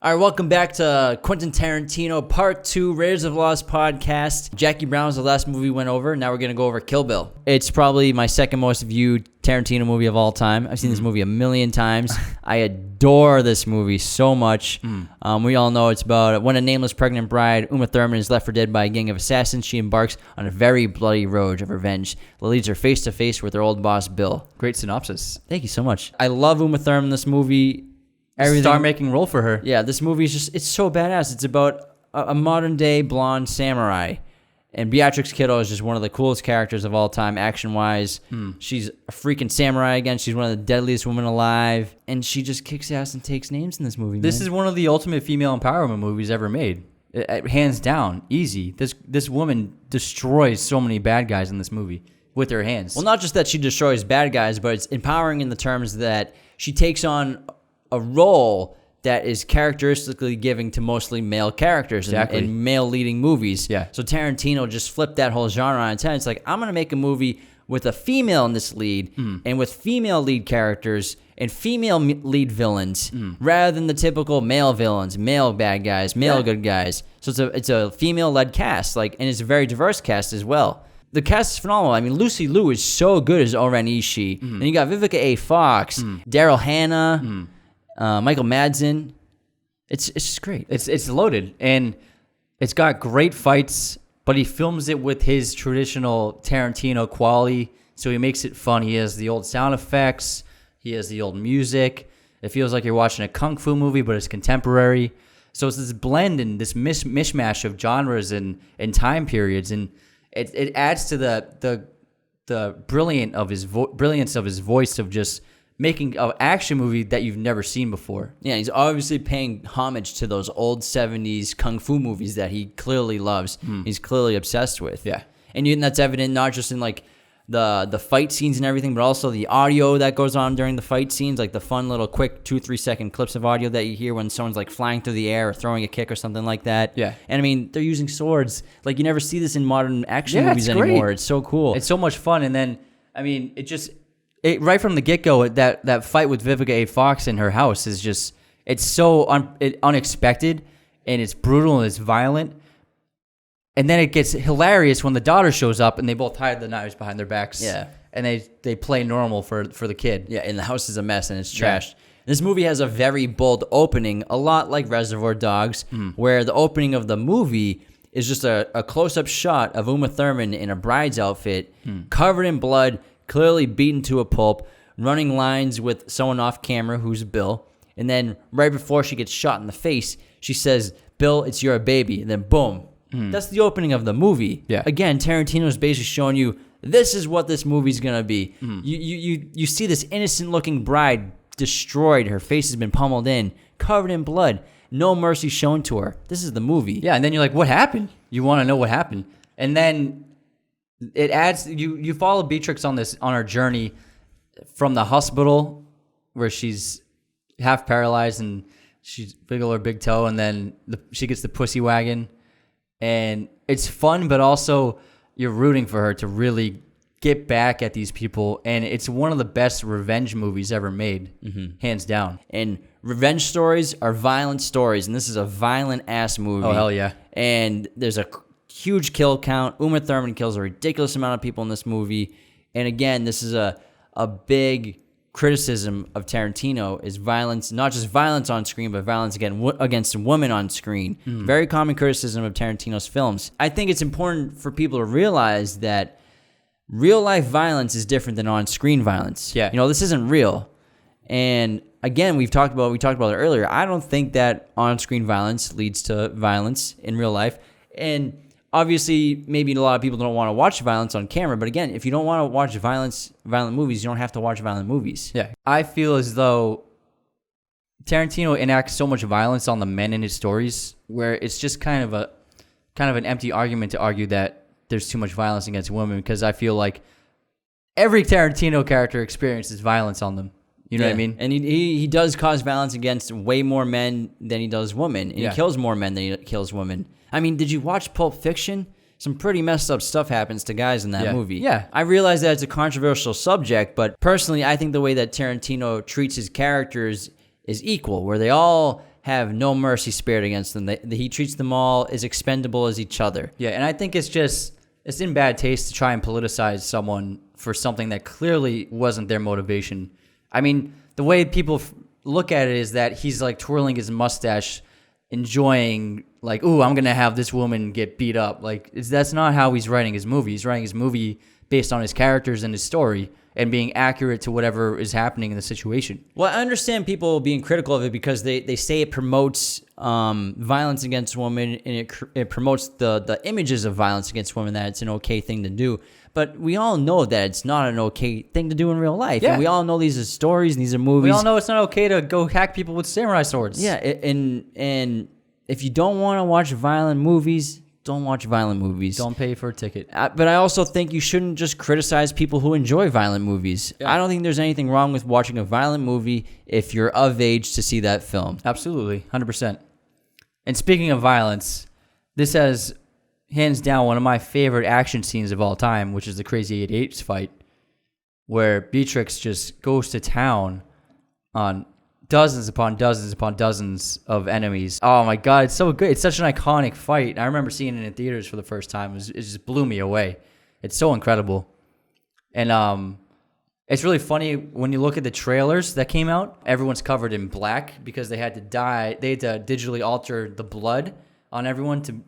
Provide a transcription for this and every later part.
All right, welcome back to Quentin Tarantino Part 2 Raiders of the Lost podcast. Jackie Brown was the last movie we went over. Now we're going to go over Kill Bill. It's probably my second most viewed Tarantino movie of all time. I've seen this movie a million times. I adore this movie so much. We all know it's about when a nameless pregnant bride, Uma Thurman, is left for dead by a gang of assassins. She embarks on a very bloody road of revenge that leads her face to face with her old boss, Bill. Great synopsis. Thank you so much. I love Uma Thurman in this movie. Star-making role for her. Yeah, this movie is just—it's so badass. It's about a modern-day blonde samurai, and Beatrix Kiddo is just one of the coolest characters of all time, action-wise. She's a freaking samurai again. She's one of the deadliest women alive, and she just kicks ass and takes names in this movie. This is one of the ultimate female empowerment movies ever made, hands down, easy. This woman destroys so many bad guys in this movie with her hands. Well, not just that she destroys bad guys, but it's empowering in the terms that she takes on a role that is characteristically giving to mostly male characters in male leading movies. Yeah. So Tarantino just flipped that whole genre on its head. It's like, I'm going to make a movie with a female in this lead and with female lead characters and female lead villains rather than the typical male villains, male bad guys, male good guys. So it's a female-led cast, and it's a very diverse cast as well. The cast is phenomenal. I mean, Lucy Liu is so good as O-Ren Ishii. And you got Vivica A. Fox, Daryl Hannah, Michael Madsen. It's just great. It's loaded, and it's got great fights, but he films it with his traditional Tarantino quality, so he makes it fun. He has the old sound effects. He has the old music. It feels like you're watching a kung fu movie, but it's contemporary. So it's this blend and this mishmash of genres and time periods, and it adds to the brilliance of his voice of just making an action movie that you've never seen before. Yeah, he's obviously paying homage to those old 70s kung fu movies that he clearly loves. He's clearly obsessed with. Yeah. And that's evident not just in the fight scenes and everything, but also the audio that goes on during the fight scenes, like the fun little quick 2-3 second clips of audio that you hear when someone's flying through the air or throwing a kick or something like that. Yeah. And I mean, they're using swords. You never see this in modern action movies anymore. It's so cool. It's so much fun. And then, I mean, right from the get-go, that fight with Vivica A. Fox in her house is just, it's so unexpected, and it's brutal, and it's violent. And then it gets hilarious when the daughter shows up, and they both hide the knives behind their backs. Yeah. And they play normal for the kid. Yeah, and the house is a mess, and it's trashed. Yeah. This movie has a very bold opening, a lot like Reservoir Dogs, where the opening of the movie is just a close-up shot of Uma Thurman in a bride's outfit, covered in blood, clearly beaten to a pulp, running lines with someone off camera who's Bill. And then right before she gets shot in the face, she says, "Bill, it's your baby." And then boom. That's the opening of the movie. Yeah. Again, Tarantino's basically showing you this is what this movie's going to be. You see this innocent-looking bride destroyed. Her face has been pummeled in, covered in blood. No mercy shown to her. This is the movie. Yeah, and then you're like, what happened? You want to know what happened. And then it adds, you follow Beatrix on her journey from the hospital where she's half paralyzed and she's wiggle her big toe, and then she gets the pussy wagon, and it's fun, but also you're rooting for her to really get back at these people, and it's one of the best revenge movies ever made, hands down. And revenge stories are violent stories, and this is a violent ass movie. Oh, hell yeah. And there's a huge kill count. Uma Thurman kills a ridiculous amount of people in this movie. And again, this is a big criticism of Tarantino is violence, not just violence on screen, but violence against women on screen. Very common criticism of Tarantino's films. I think it's important for people to realize that real life violence is different than on-screen violence. Yeah. This isn't real. And again, we talked about it earlier. I don't think that on-screen violence leads to violence in real life. And obviously, maybe a lot of people don't want to watch violence on camera, but again, if you don't want to watch violent movies, you don't have to watch violent movies. Yeah. I feel as though Tarantino enacts so much violence on the men in his stories where it's just kind of an empty argument to argue that there's too much violence against women, because I feel like every Tarantino character experiences violence on them. You know what I mean? And he does cause violence against way more men than he does women. And he kills more men than he kills women. I mean, did you watch Pulp Fiction? Some pretty messed up stuff happens to guys in that movie. Yeah. I realize that it's a controversial subject, but personally, I think the way that Tarantino treats his characters is equal, where they all have no mercy spared against them. He treats them all as expendable as each other. Yeah, and I think it's in bad taste to try and politicize someone for something that clearly wasn't their motivation. I mean, the way people look at it is that he's like twirling his mustache, enjoying like, ooh, I'm going to have this woman get beat up. Like, that's not how he's writing his movie. He's writing his movie based on his characters and his story and being accurate to whatever is happening in the situation. Well, I understand people being critical of it because they say it promotes violence against women, and it promotes the images of violence against women, that it's an okay thing to do. But we all know that it's not an okay thing to do in real life. Yeah. And we all know these are stories and these are movies. We all know it's not okay to go hack people with samurai swords. Yeah, and if you don't want to watch violent movies, don't watch violent movies. Don't pay for a ticket. But I also think you shouldn't just criticize people who enjoy violent movies. Yeah. I don't think there's anything wrong with watching a violent movie if you're of age to see that film. Absolutely, 100%. And speaking of violence, this has hands down one of my favorite action scenes of all time, which is the Crazy 8 fight, where Beatrix just goes to town on dozens upon dozens upon dozens of enemies. Oh my God, it's so good. It's such an iconic fight. I remember seeing it in theaters for the first time. It just blew me away. It's so incredible. And it's really funny when you look at the trailers that came out, everyone's covered in black because they had to digitally alter the blood on everyone to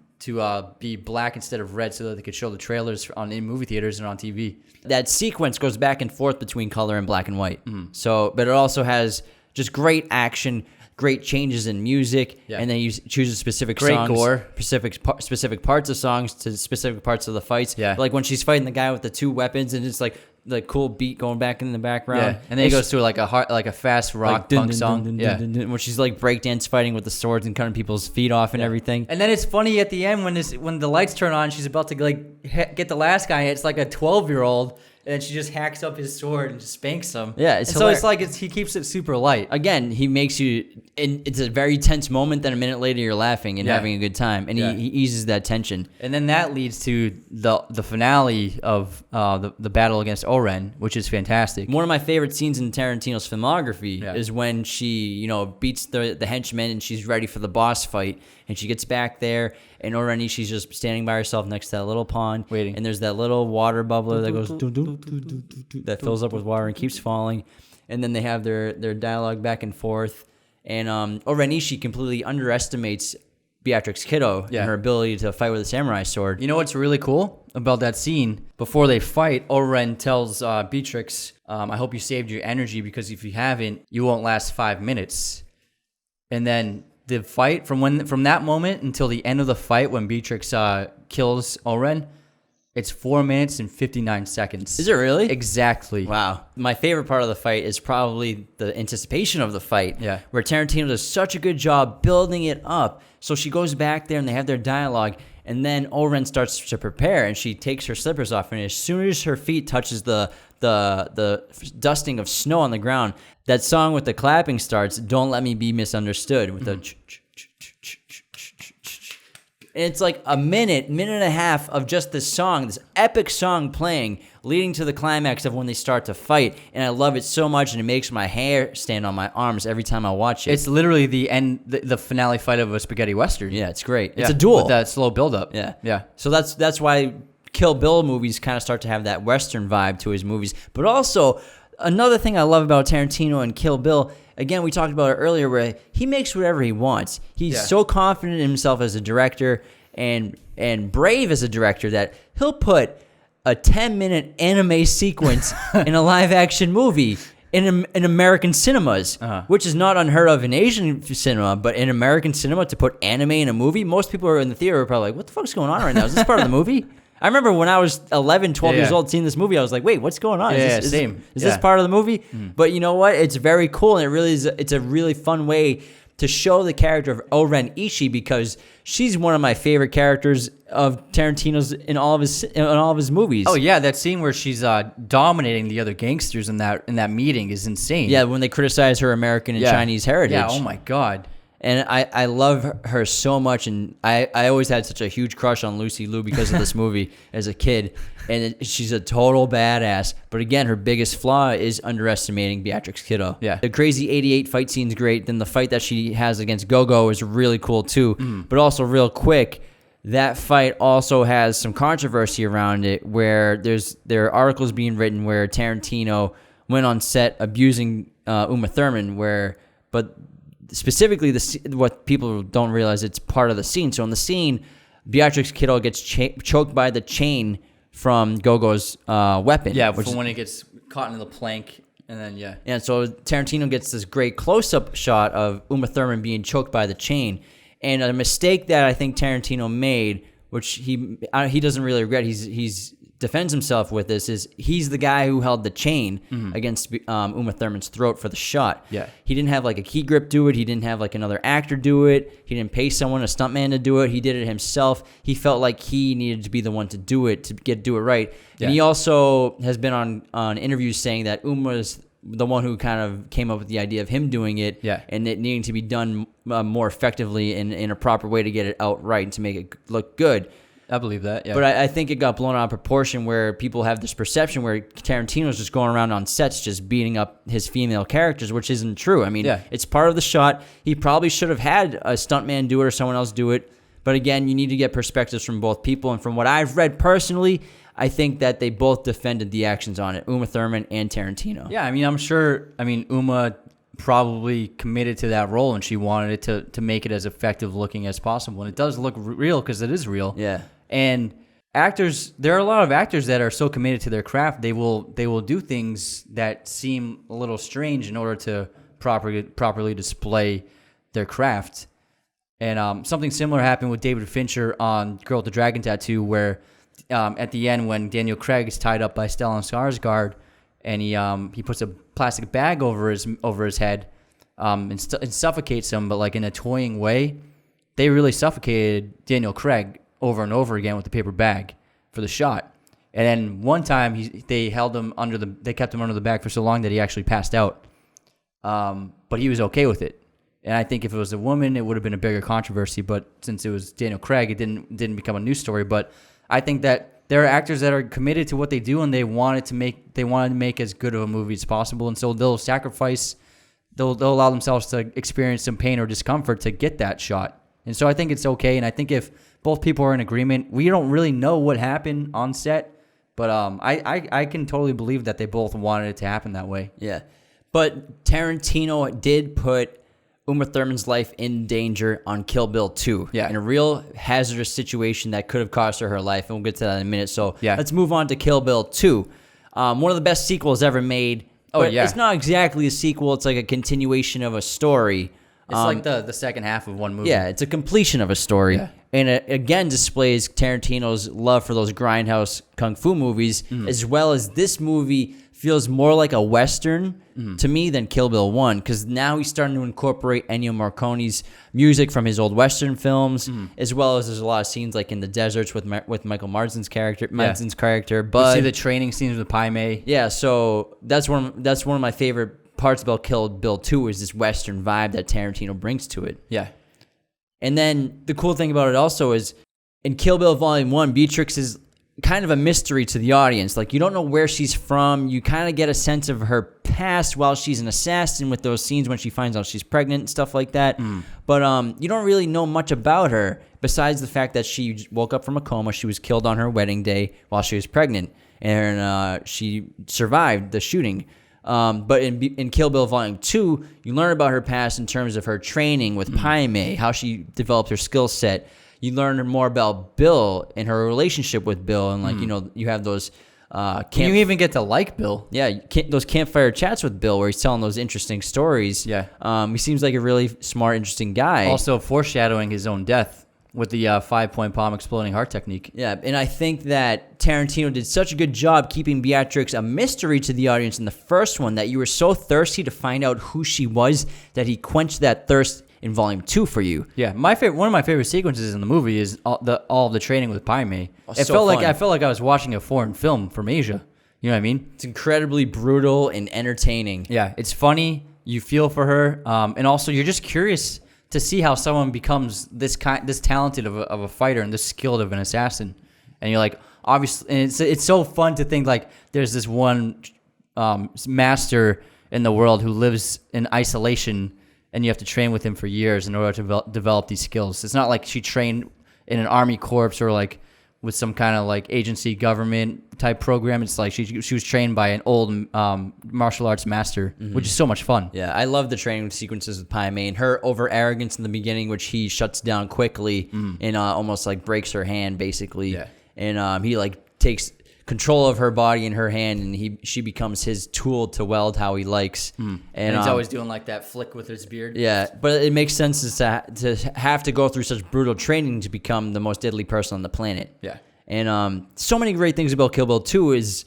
be black instead of red so that they could show the trailers in movie theaters and on TV. That sequence goes back and forth between color and black and white. So, but it also has just great action, great changes in music, and then you choose a specific songs, gore, specific parts of songs to specific parts of the fights. Yeah, like when she's fighting the guy with the two weapons, and it's like the cool beat going back in the background. Yeah, and then it goes to like a fast rock punk song. Yeah, when she's like breakdance fighting with the swords and cutting people's feet off and everything. And then it's funny at the end when the lights turn on, she's about to like get the last guy. It's like a 12-year-old. And she just hacks up his sword and just spanks him. Yeah, so it's like he keeps it super light. Again, he makes you, and it's a very tense moment. Then a minute later, you're laughing and having a good time, and he eases that tension. And then that leads to the finale of the battle against Oren, which is fantastic. One of my favorite scenes in Tarantino's filmography is when she, beats the henchmen and she's ready for the boss fight, and she gets back there, and Oren Ishii just standing by herself next to that little pond, waiting, and there's that little water bubbler that goes that fills up with water and keeps falling, and then they have their dialogue back and forth, and Oren Ishii completely underestimates Beatrix Kiddo and her ability to fight with a samurai sword. You know what's really cool about that scene? Before they fight, Oren tells Beatrix, I hope you saved your energy, because if you haven't, you won't last 5 minutes. And then the fight, from that moment until the end of the fight when Beatrix kills Oren, it's 4 minutes and 59 seconds. Is it really? Exactly. Wow. My favorite part of the fight is probably the anticipation of the fight. Yeah. Where Tarantino does such a good job building it up. So she goes back there and they have their dialogue, and then Oren starts to prepare, and she takes her slippers off, and as soon as her feet touches the dusting of snow on the ground, that song with the clapping starts, Don't Let Me Be Misunderstood, with the and it's like a minute and a half of just this song, this epic song playing, leading to the climax of when they start to fight. And I love it so much, and it makes my hair stand on my arms every time I watch it. It's literally the end, the finale fight of a spaghetti western. Yeah, it's great. It's a duel. With that slow buildup. Yeah. Yeah. So that's why Kill Bill movies kind of start to have that western vibe to his movies. But also, another thing I love about Tarantino and Kill Bill, again, we talked about it earlier, where he makes whatever he wants. He's so confident in himself as a director and brave as a director that he'll put a 10-minute anime sequence in a live-action movie in American cinemas, which is not unheard of in Asian cinema, but in American cinema, to put anime in a movie, most people are in the theater are probably like, what the fuck's going on right now? Is this part of the movie? I remember when I was 11, 12 years old seeing this movie, I was like, wait, what's going on? Is this part of the movie? But you know what? It's very cool, and it really is. It's a really fun way to show the character of Oren Ishii, because she's one of my favorite characters of Tarantino's in all of his movies. Oh yeah, that scene where she's dominating the other gangsters in that meeting is insane. Yeah, when they criticize her American and Chinese heritage. Yeah, oh my God. And I love her so much, and I always had such a huge crush on Lucy Liu because of this movie as a kid. And she's a total badass. But again, her biggest flaw is underestimating Beatrix Kiddo. Yeah. The crazy 88 fight scene's great. Then the fight that she has against Gogo is really cool too. But also real quick, that fight also has some controversy around it, where there are articles being written where Tarantino went on set abusing Uma Thurman, but specifically what people don't realize, it's part of the scene. So in the scene, Beatrix Kiddo gets choked by the chain from Gogo's weapon. Yeah, from when it gets caught in the plank, and then And so Tarantino gets this great close-up shot of Uma Thurman being choked by the chain. And a mistake that I think Tarantino made, which he doesn't really regret, he's defends himself with this, is he's the guy who held the chain against Uma Thurman's throat for the shot. Yeah. He didn't have like a key grip do it. He didn't have like another actor do it. He didn't pay someone, a stuntman, to do it. He did it himself. He felt like he needed to be the one to do it, to do it right. Yeah. And he also has been on interviews saying that Uma's the one who kind of came up with the idea of him doing it, and it needing to be done more effectively in a proper way to get it out right and to make it look good. I believe that, yeah. But I think it got blown out of proportion, where people have this perception where Tarantino's just going around on sets just beating up his female characters, which isn't true. I mean, it's part of the shot. He probably should have had a stuntman do it or someone else do it. But again, you need to get perspectives from both people. And from what I've read personally, I think that they both defended the actions on it, Uma Thurman and Tarantino. Yeah, I mean, I'm sure, Uma probably committed to that role, and she wanted it to make it as effective looking as possible. And it does look real because it is real. Yeah. And actors, there are a lot of actors that are so committed to their craft, they will do things that seem a little strange in order to properly display their craft. And something similar happened with David Fincher on Girl with the Dragon Tattoo, where at the end, when Daniel Craig is tied up by Stellan Skarsgård, and he puts a plastic bag over his head and suffocates him, but like in a toying way, they really suffocated Daniel Craig over and over again with the paper bag for the shot. And then one time they kept him under the bag for so long that he actually passed out. But he was okay with it. And I think if it was a woman, it would have been a bigger controversy. But since it was Daniel Craig, it didn't become a news story. But I think that there are actors that are committed to what they do, and they wanted to make as good of a movie as possible. And so they'll allow themselves to experience some pain or discomfort to get that shot. And so I think it's okay. And I think if both people are in agreement, we don't really know what happened on set, but I can totally believe that they both wanted it to happen that way. Yeah. But Tarantino did put Uma Thurman's life in danger on Kill Bill 2. Yeah. In a real hazardous situation that could have cost her life. And we'll get to that in a minute. So let's move on to Kill Bill 2. One of the best sequels ever made. But it's not exactly a sequel. It's like a continuation of a story. It's like the second half of one movie. Yeah, it's a completion of a story. Yeah. And it again displays Tarantino's love for those grindhouse kung fu movies, as well as this movie feels more like a Western to me than Kill Bill 1, because now he's starting to incorporate Ennio Morricone's music from his old Western films, as well as there's a lot of scenes like in the deserts with Michael Madsen's character. But you see the training scenes with Pai Mei. Yeah, so that's one of my favorite parts about Kill Bill 2 is this Western vibe that Tarantino brings to it. Yeah. And then the cool thing about it also is in Kill Bill Volume 1, Beatrix is kind of a mystery to the audience. Like, you don't know where she's from. You kind of get a sense of her past while she's an assassin with those scenes when she finds out she's pregnant and stuff like that. But you don't really know much about her besides the fact that she woke up from a coma. She was killed on her wedding day while she was pregnant, and she survived the shooting. But in Kill Bill Volume 2, you learn about her past in terms of her training with Pai Mei, how she developed her skill set. You learn more about Bill and her relationship with Bill, and you have those. You even get to like Bill. Yeah, those campfire chats with Bill where he's telling those interesting stories. Yeah, he seems like a really smart, interesting guy. Also foreshadowing his own death with the 5-point palm exploding heart technique. Yeah, and I think that Tarantino did such a good job keeping Beatrix a mystery to the audience in the first one that you were so thirsty to find out who she was that he quenched that thirst in Volume 2 for you. Yeah, one of my favorite sequences in the movie is all of the training with Pai Mei. I felt like I was watching a foreign film from Asia. You know what I mean? It's incredibly brutal and entertaining. Yeah, it's funny. You feel for her, and also you're just curious to see how someone becomes this talented of a fighter and this skilled of an assassin. And you're like, obviously, and it's so fun to think like there's this one master in the world who lives in isolation, and you have to train with him for years in order to develop these skills. It's not like she trained in an army corps or like with some kind of like agency government type program. It's like she was trained by an old martial arts master, which is so much fun. Yeah, I love the training sequences with Pai Mei and her over arrogance in the beginning, which he shuts down quickly and almost like breaks her hand basically. Yeah. And he like takes control of her body in her hand, and she becomes his tool to weld how he likes. And he's always doing like that flick with his beard. Yeah, but it makes sense to have to go through such brutal training to become the most deadly person on the planet. Yeah. And so many great things about Kill Bill 2 is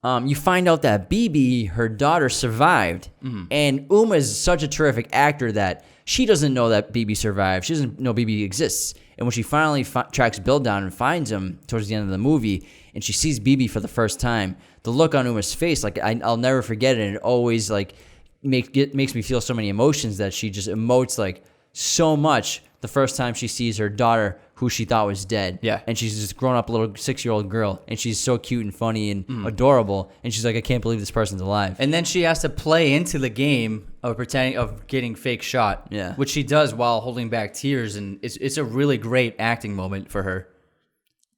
you find out that Bibi, her daughter, survived. And Uma is such a terrific actor that she doesn't know that Bibi survived. She doesn't know Bibi exists. And when she finally tracks Bill down and finds him towards the end of the movie, and she sees Bibi for the first time, the look on Uma's face, like I'll never forget it. And it always like makes me feel so many emotions that she just emotes like so much the first time she sees her daughter, who she thought was dead. Yeah. And she's just grown up little 6-year-old girl, and she's so cute and funny and adorable. And she's like, I can't believe this person's alive. And then she has to play into the game of getting fake shot. Yeah. Which she does while holding back tears, and it's a really great acting moment for her.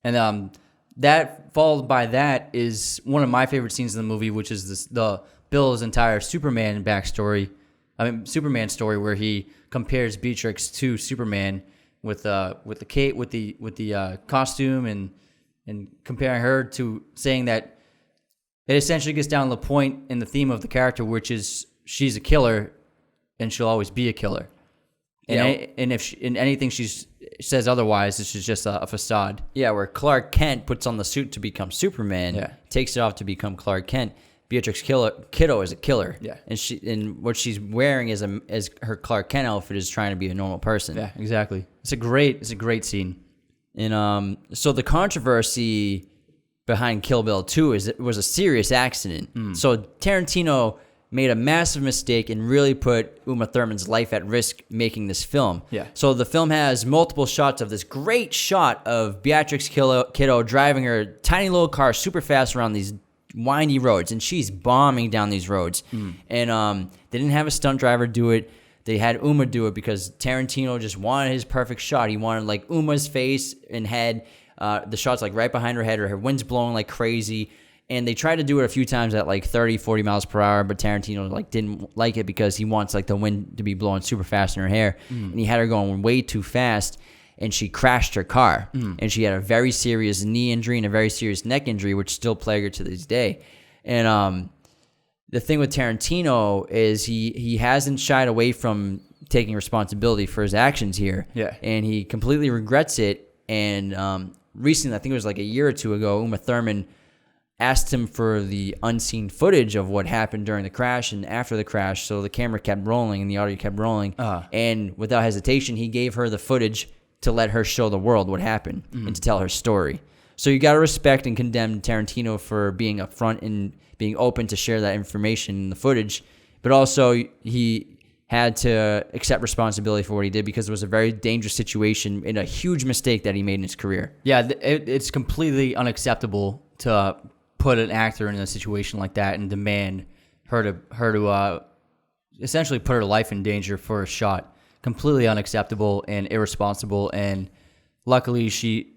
And that followed by that is one of my favorite scenes in the movie, which is the Bill's entire Superman story, where he compares Beatrix to Superman with the costume and comparing her to, saying that it essentially gets down to the point in the theme of the character, which is she's a killer and she'll always be a killer. And if in anything she says otherwise, this is just a facade. Yeah, where Clark Kent puts on the suit to become Superman, takes it off to become Clark Kent. Beatrix Kiddo is a killer. Yeah. And what she's wearing as her Clark Kent outfit is trying to be a normal person. Yeah, exactly. It's a great scene. And so the controversy behind Kill Bill 2 is it was a serious accident. So Tarantino made a massive mistake and really put Uma Thurman's life at risk making this film. Yeah. So the film has multiple shots of this great shot of Beatrix Kiddo driving her tiny little car super fast around these windy roads, and she's bombing down these roads. And they didn't have a stunt driver do it. They had Uma do it because Tarantino just wanted his perfect shot. He wanted like Uma's face and head, the shots like right behind her head, or her wind's blowing like crazy. And they tried to do it a few times at like 30, 40 miles per hour, but Tarantino like didn't like it because he wants like the wind to be blowing super fast in her hair. And he had her going way too fast, and she crashed her car. And she had a very serious knee injury and a very serious neck injury, which still plague her to this day. And the thing with Tarantino is he hasn't shied away from taking responsibility for his actions here. Yeah. And he completely regrets it. And recently, I think it was like a year or two ago, Uma Thurman asked him for the unseen footage of what happened during the crash and after the crash. So the camera kept rolling and the audio kept rolling. And without hesitation, he gave her the footage to let her show the world what happened and to tell her story. So you got to respect and condemn Tarantino for being upfront and being open to share that information in the footage. But also he had to accept responsibility for what he did because it was a very dangerous situation and a huge mistake that he made in his career. Yeah, it's completely unacceptable to put an actor in a situation like that and demand her to essentially put her life in danger for a shot. Completely unacceptable and irresponsible. And luckily, she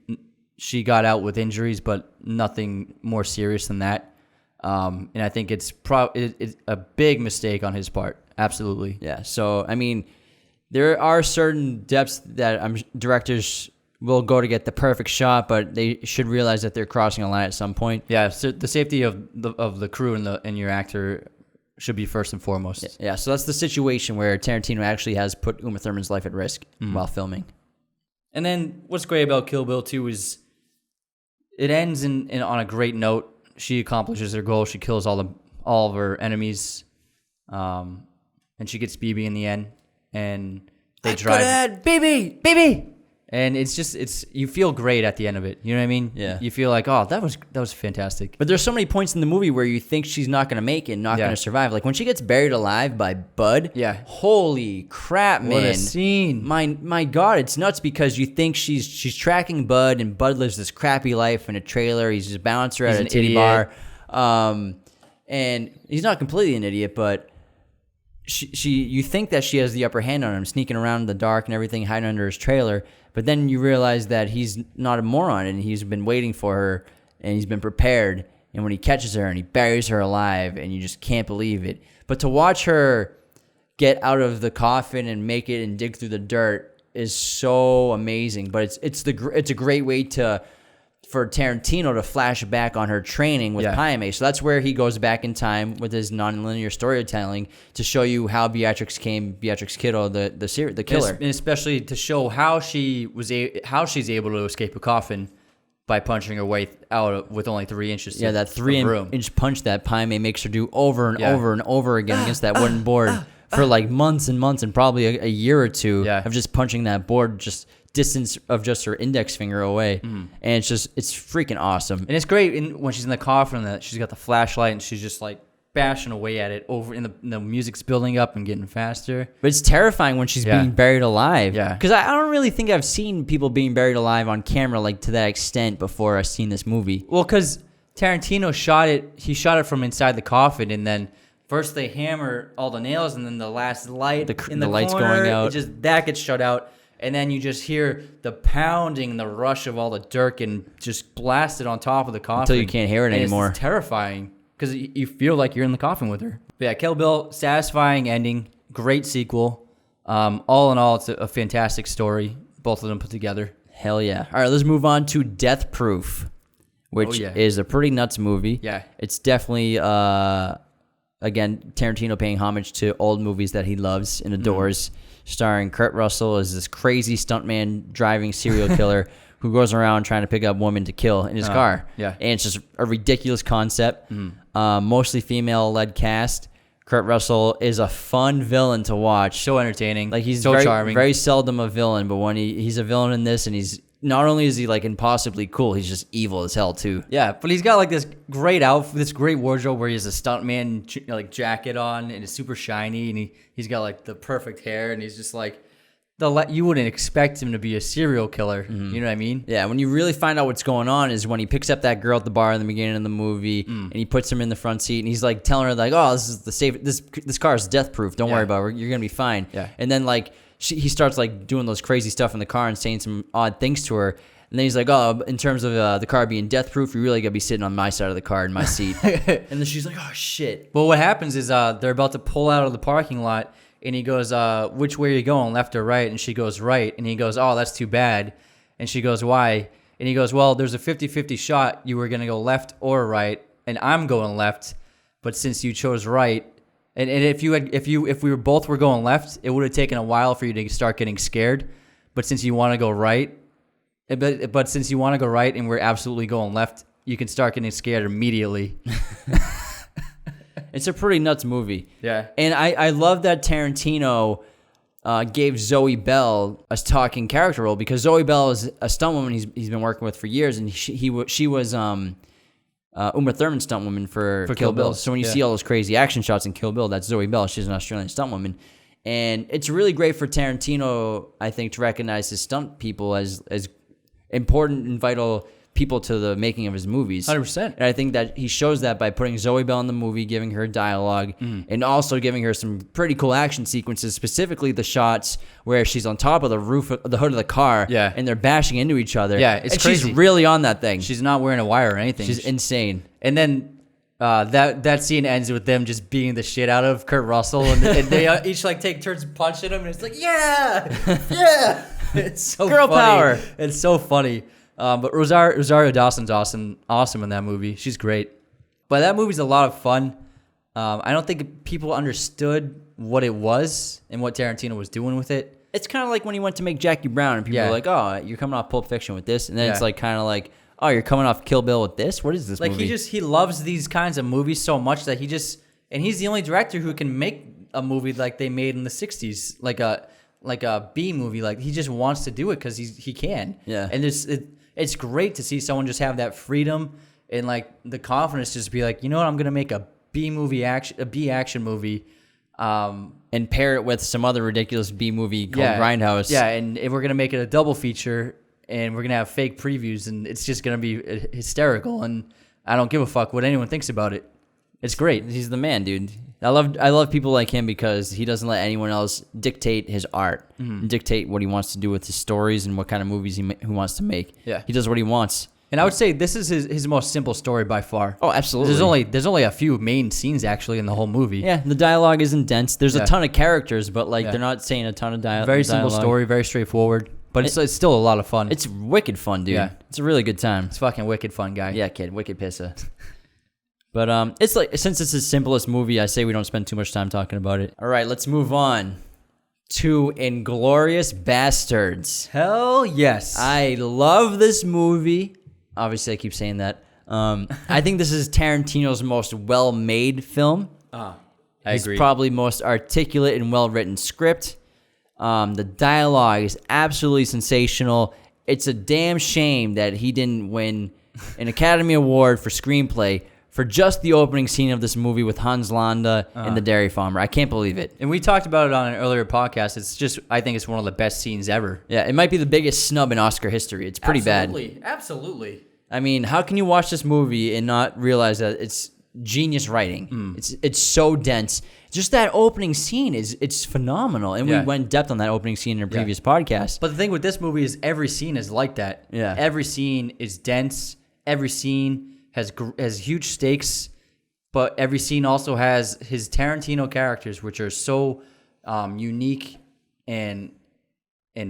got out with injuries, but nothing more serious than that. And I think it's a big mistake on his part. Absolutely. Yeah. So I mean, there are certain depths that directors will go to get the perfect shot, but they should realize that they're crossing a line at some point. Yeah, so the safety of the crew and your actor should be first and foremost. Yeah, so that's the situation where Tarantino actually has put Uma Thurman's life at risk while filming. And then what's great about Kill Bill 2 is it ends on a great note. She accomplishes her goal. She kills all of her enemies, and she gets Bibi in the end. And they drive. Bibi. And it's you feel great at the end of it. You know what I mean? Yeah. You feel like, oh, that was fantastic. But there's so many points in the movie where you think she's not going to make it, not going to survive. Like when she gets buried alive by Bud. Yeah. Holy crap, man. What a scene. My God, it's nuts because you think she's tracking Bud, and Bud lives this crappy life in a trailer. He's just a bouncer at a titty bar. And he's not completely an idiot, but you think that she has the upper hand on him, sneaking around in the dark and everything, hiding under his trailer. But then you realize that he's not a moron, and he's been waiting for her, and he's been prepared. And when he catches her and he buries her alive, and you just can't believe it. But to watch her get out of the coffin and make it and dig through the dirt is so amazing. But it's a great way for Tarantino to flash back on her training with Paime. So that's where he goes back in time with his nonlinear storytelling to show you how Beatrix Kiddo, the killer, and especially to show how she's able to escape a coffin by punching her way out with only 3 inches. Yeah, that 3-inch punch that Paime makes her do over and over and over again against that wooden board for like months and months, and probably a year or two of just punching that board just distance of just her index finger away. And it's freaking awesome. And it's great when she's in the coffin that she's got the flashlight and she's just like bashing away at it over, and the music's building up and getting faster. But it's terrifying when she's being buried alive. Yeah. Because I don't really think I've seen people being buried alive on camera like to that extent before I've seen this movie. Well, because Tarantino shot it from inside the coffin, and then first they hammer all the nails, and then the last light in the light's corner, going out. That gets shut out. And then you just hear the pounding, the rush of all the dirt and just blasted on top of the coffin. Until you can't hear it anymore. It's terrifying because you feel like you're in the coffin with her. But yeah, Kill Bill, satisfying ending, great sequel. All in all, it's a fantastic story, both of them put together. Hell yeah. All right, let's move on to Death Proof, which is a pretty nuts movie. Yeah. It's definitely, again, Tarantino paying homage to old movies that he loves and adores. Starring Kurt Russell as this crazy stuntman driving serial killer who goes around trying to pick up women to kill in his car. Yeah. And it's just a ridiculous concept. Mostly female-led cast. Kurt Russell is a fun villain to watch. So entertaining. Like he's so charming. Very seldom a villain, but when he's a villain in this, and he's not only is he like impossibly cool, he's just evil as hell too. Yeah, but he's got like this great outfit, this great wardrobe where he has a stuntman like jacket on and it's super shiny, and he's got like the perfect hair, and he's just like you wouldn't expect him to be a serial killer. You know what I mean? Yeah, when you really find out what's going on is when he picks up that girl at the bar in the beginning of the movie, and he puts her in the front seat, and he's like telling her like, "Oh, this is the safe. This car is death proof. Don't worry about it. You're gonna be fine." Yeah. And then like he starts like doing those crazy stuff in the car and saying some odd things to her. And then he's like, "Oh, in terms of the car being death proof, you really gotta be sitting on my side of the car in my seat." And then she's like, "Oh shit." Well, what happens is they're about to pull out of the parking lot, and he goes, "Which way are you going, left or right?" And she goes, "Right." And he goes, "Oh, that's too bad." And she goes, "Why?" And he goes, "Well, there's a 50-50 shot you were gonna go left or right, and I'm going left. But since you chose right, and if we were both going left, it would have taken a while for you to start getting scared. But since you want to go right." But since you want to go right and we're absolutely going left, you can start getting scared immediately. It's a pretty nuts movie. Yeah. And I love that Tarantino gave Zoe Bell a talking character role, because Zoe Bell is a stunt woman he's been working with for years, and she was Uma Thurman's stunt woman for Kill Bill. So when you see all those crazy action shots in Kill Bill, that's Zoe Bell. She's an Australian stunt woman. And it's really great for Tarantino, I think, to recognize his stunt people as important and vital people to the making of his movies. 100%. And I think that he shows that by putting Zoe Bell in the movie, giving her dialogue, and also giving her some pretty cool action sequences, specifically the shots where she's on top of the roof of the hood of the car, and they're bashing into each other. Yeah, it's crazy. She's really on that thing. She's not wearing a wire or anything. She's insane. And then that scene ends with them just beating the shit out of Kurt Russell, and they each like take turns punching him, and it's like, yeah. It's so girl funny. Power. It's so funny. But Rosario Dawson's awesome in that movie. She's great. But that movie's a lot of fun. I don't think people understood what it was and what Tarantino was doing with it. It's kind of like when he went to make Jackie Brown, and people were like, "Oh, you're coming off Pulp Fiction with this," and then it's like kind of like, "Oh, you're coming off Kill Bill with this? What is this movie?" Like he loves these kinds of movies so much that and he's the only director who can make a movie like they made in the 60s, a B movie. Like he just wants to do it because he can. Yeah. And it's great to see someone just have that freedom and like the confidence to just be like, you know what, I'm gonna make a B action movie. And pair it with some other ridiculous B movie called Grindhouse. Yeah, and we're gonna make it a double feature, and we're gonna have fake previews, and it's just gonna be hysterical. And I don't give a fuck what anyone thinks about it. It's great. He's the man, dude. I love people like him because he doesn't let anyone else dictate his art, and dictate what he wants to do with his stories and what kind of movies he wants to make. Yeah, he does what he wants. And I would say this is his most simple story by far. Oh, absolutely. There's only a few main scenes actually in the whole movie. Yeah, the dialogue isn't dense. There's a ton of characters, but they're not saying a ton of dialogue. Very simple story, very straightforward. But it's still a lot of fun. It's wicked fun, dude. Yeah. It's a really good time. It's fucking wicked fun, guy. Yeah, kid, wicked pissa. But it's like, since it's the simplest movie, I say we don't spend too much time talking about it. All right, let's move on to Inglorious Basterds. Hell yes. I love this movie. Obviously, I keep saying that. I think this is Tarantino's most well-made film. I His agree. probably most articulate and well-written script. The dialogue is absolutely sensational. It's a damn shame that he didn't win an Academy Award for screenplay for just the opening scene of this movie with Hans Landa and the dairy farmer. I can't believe it. And we talked about it on an earlier podcast. I think it's one of the best scenes ever. Yeah, it might be the biggest snub in Oscar history. It's pretty bad. Absolutely. I mean, how can you watch this movie and not realize that it's genius writing? It's so dense. Just that opening scene it's phenomenal. And we went in depth on that opening scene in a previous podcast. But the thing with this movie is every scene is like that. Yeah. Every scene is dense. Every scene has huge stakes, but every scene also has his Tarantino characters, which are so unique and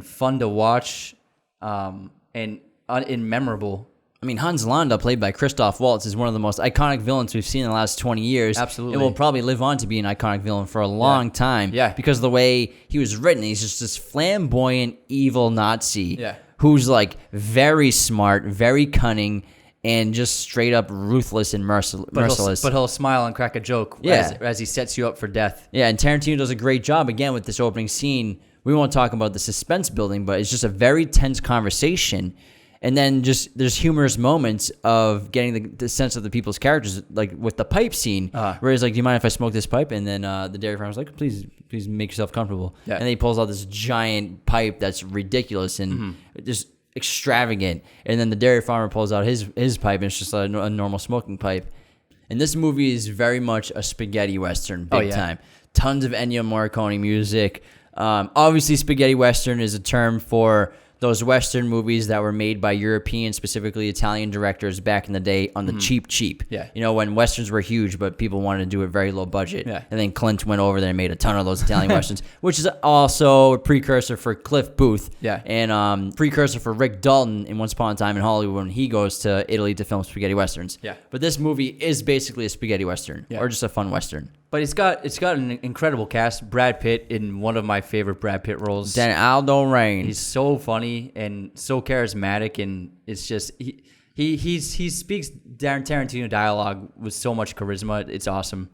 fun to watch and memorable. I mean, Hans Landa, played by Christoph Waltz, is one of the most iconic villains we've seen in the last 20 years. Absolutely. And will probably live on to be an iconic villain for a long time. Yeah. Because of the way he was written, he's just this flamboyant, evil Nazi who's like very smart, very cunning, and just straight up ruthless and merciless. But he'll smile and crack a joke as he sets you up for death. Yeah, and Tarantino does a great job, again, with this opening scene. We won't talk about the suspense building, but it's just a very tense conversation. And then just there's humorous moments of getting the sense of the people's characters, like with the pipe scene, where he's like, "Do you mind if I smoke this pipe?" And then the dairy farmer's like, "Please make yourself comfortable." Yeah. And then he pulls out this giant pipe that's ridiculous and just extravagant. And then the dairy farmer pulls out his pipe, and it's just a normal smoking pipe. And this movie is very much a spaghetti western, big time. Tons of Ennio Morricone music. Obviously, spaghetti western is a term for those Western movies that were made by European, specifically Italian directors back in the day on the cheap. Yeah. You know, when Westerns were huge, but people wanted to do it very low budget. Yeah. And then Clint went over there and made a ton of those Italian Westerns, which is also a precursor for Cliff Booth. Yeah. And precursor for Rick Dalton in Once Upon a Time in Hollywood when he goes to Italy to film spaghetti Westerns. Yeah. But this movie is basically a spaghetti Western or just a fun Western. But it's got an incredible cast. Brad Pitt in one of my favorite Brad Pitt roles. Then Aldo Rain. He's so funny and so charismatic, and it's just he speaks Tarantino dialogue with so much charisma. It's awesome.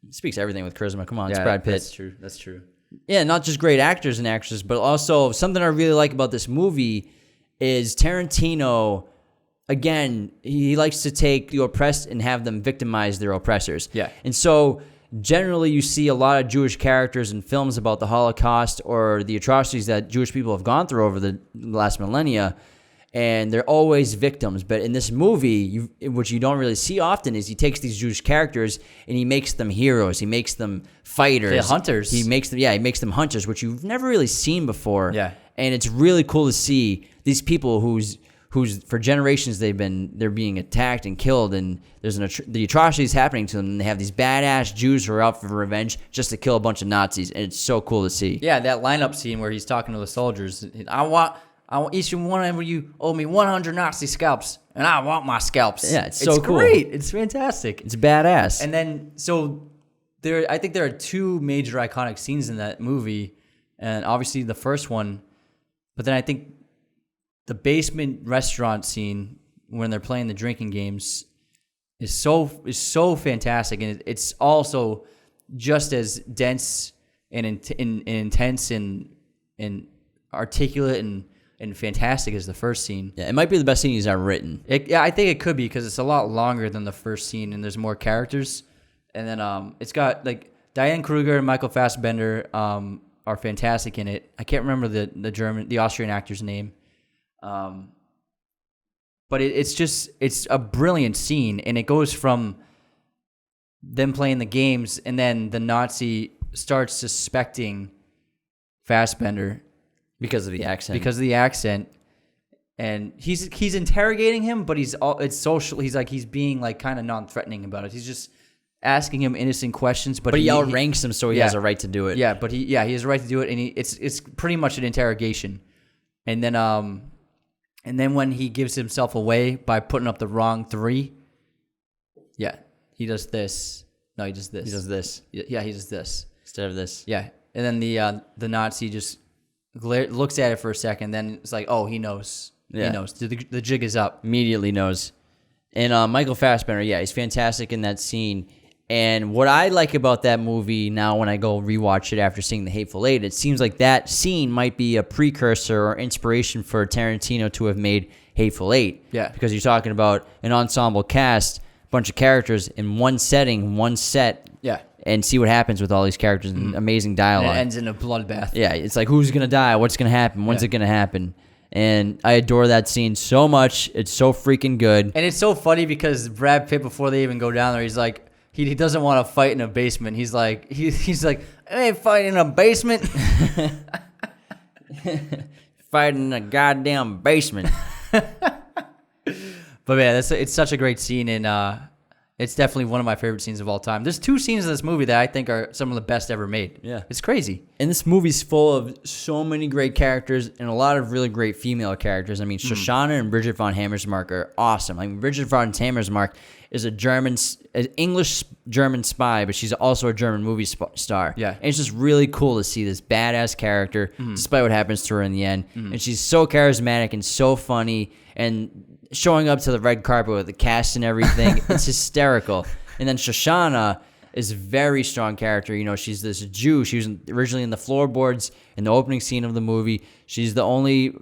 He speaks everything with charisma. Come on, it's Brad Pitt. That's true. Yeah, not just great actors and actresses, but also something I really like about this movie is Tarantino. Again, he likes to take the oppressed and have them victimize their oppressors. Yeah, and so. Generally, you see a lot of Jewish characters in films about the Holocaust or the atrocities that Jewish people have gone through over the last millennia, and they're always victims. But in this movie, what you don't really see often is he takes these Jewish characters and he makes them heroes. He makes them fighters. They're hunters. He makes them hunters, which you've never really seen before. Yeah, and it's really cool to see these people who's for generations they're being attacked and killed, and there's the atrocities happening to them, and they have these badass Jews who are out for revenge just to kill a bunch of Nazis, and it's so cool to see. Yeah, that lineup scene where he's talking to the soldiers. I want each one of you owe me 100 Nazi scalps, and I want my scalps. Yeah, it's so cool. Great. It's fantastic. It's badass. And then I think there are two major iconic scenes in that movie, and obviously the first one, but then I think the basement restaurant scene when they're playing the drinking games is so fantastic, and it's also just as dense and intense and and articulate and fantastic as the first scene. Yeah, it might be the best scene he's ever written. Yeah, I think it could be because it's a lot longer than the first scene and there's more characters. And then it's got like Diane Kruger and Michael Fassbender are fantastic in it. I can't remember the Austrian actor's name. But it's a brilliant scene, and it goes from them playing the games, and then the Nazi starts suspecting Fassbender Because of the accent. And he's interrogating him, but it's social. He's being like kind of non-threatening about it. He's just asking him innocent questions, but he outranks him, so he has a right to do it. Yeah, but he has a right to do it, and it's pretty much an interrogation. And then when he gives himself away by putting up the wrong 3, he does this. No, he does this. He does this. Yeah, he does this instead of this. Yeah, and then the Nazi just looks at it for a second, then it's like, oh, he knows. Yeah. He knows. The jig is up. Immediately knows. And Michael Fassbender, he's fantastic in that scene. And what I like about that movie now when I go rewatch it after seeing The Hateful Eight, it seems like that scene might be a precursor or inspiration for Tarantino to have made Hateful Eight. Yeah. Because you're talking about an ensemble cast, a bunch of characters in one setting, one set. Yeah. And see what happens with all these characters and amazing dialogue. And it ends in a bloodbath. Yeah, it's like, who's going to die? What's going to happen? When's it going to happen? And I adore that scene so much. It's so freaking good. And it's so funny because Brad Pitt, before they even go down there, he's like, he doesn't want to fight in a basement. He's like, I ain't fighting in a basement. Fighting in a goddamn basement. But man, it's such a great scene, and it's definitely one of my favorite scenes of all time. There's 2 scenes in this movie that I think are some of the best ever made. Yeah. It's crazy. And this movie's full of so many great characters and a lot of really great female characters. I mean, Shoshana and Bridget von Hammersmark are awesome. I mean, Bridget von Hammersmark is an English-German spy, but she's also a German movie star. Yeah. And it's just really cool to see this badass character, despite what happens to her in the end. And she's so charismatic and so funny, and showing up to the red carpet with the cast and everything. It's hysterical. And then Shoshana is a very strong character. You know, she's this Jew. She was originally in the floorboards in the opening scene of the movie. She's the only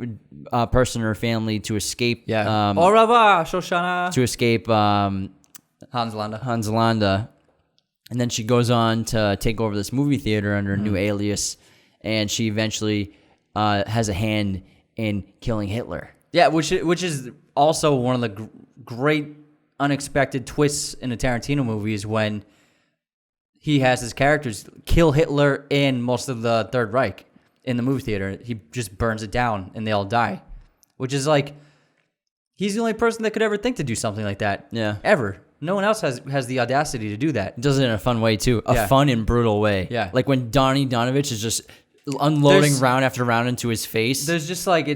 person in her family to escape. Yeah. Au revoir, Shoshana. To escape Hans Landa. And then she goes on to take over this movie theater under a new alias. And she eventually has a hand in killing Hitler. Yeah, which is also one of the great unexpected twists in a Tarantino movie is when he has his characters kill Hitler and most of the Third Reich in the movie theater. He just burns it down and they all die, which is like, he's the only person that could ever think to do something like that. Yeah. Ever. No one else has the audacity to do that. It does it in a fun way, too. A fun and brutal way. Yeah. Like when Donnie Donovich is just unloading round after round into his face. There's just like,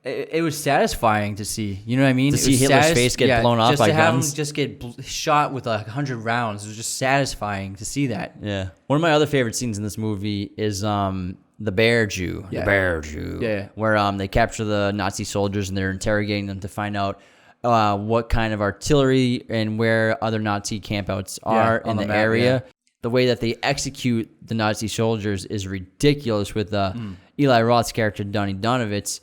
it was satisfying to see. You know what I mean? To see Hitler's face get blown up by guns. Just to have him just get shot with 100 rounds. It was just satisfying to see that. Yeah. One of my other favorite scenes in this movie is the Bear Jew. Yeah. The Bear Jew. Yeah. Where they capture the Nazi soldiers and they're interrogating them to find out what kind of artillery and where other Nazi campouts are in the area. Yeah. The way that they execute the Nazi soldiers is ridiculous with Eli Roth's character, Donnie Donovitz.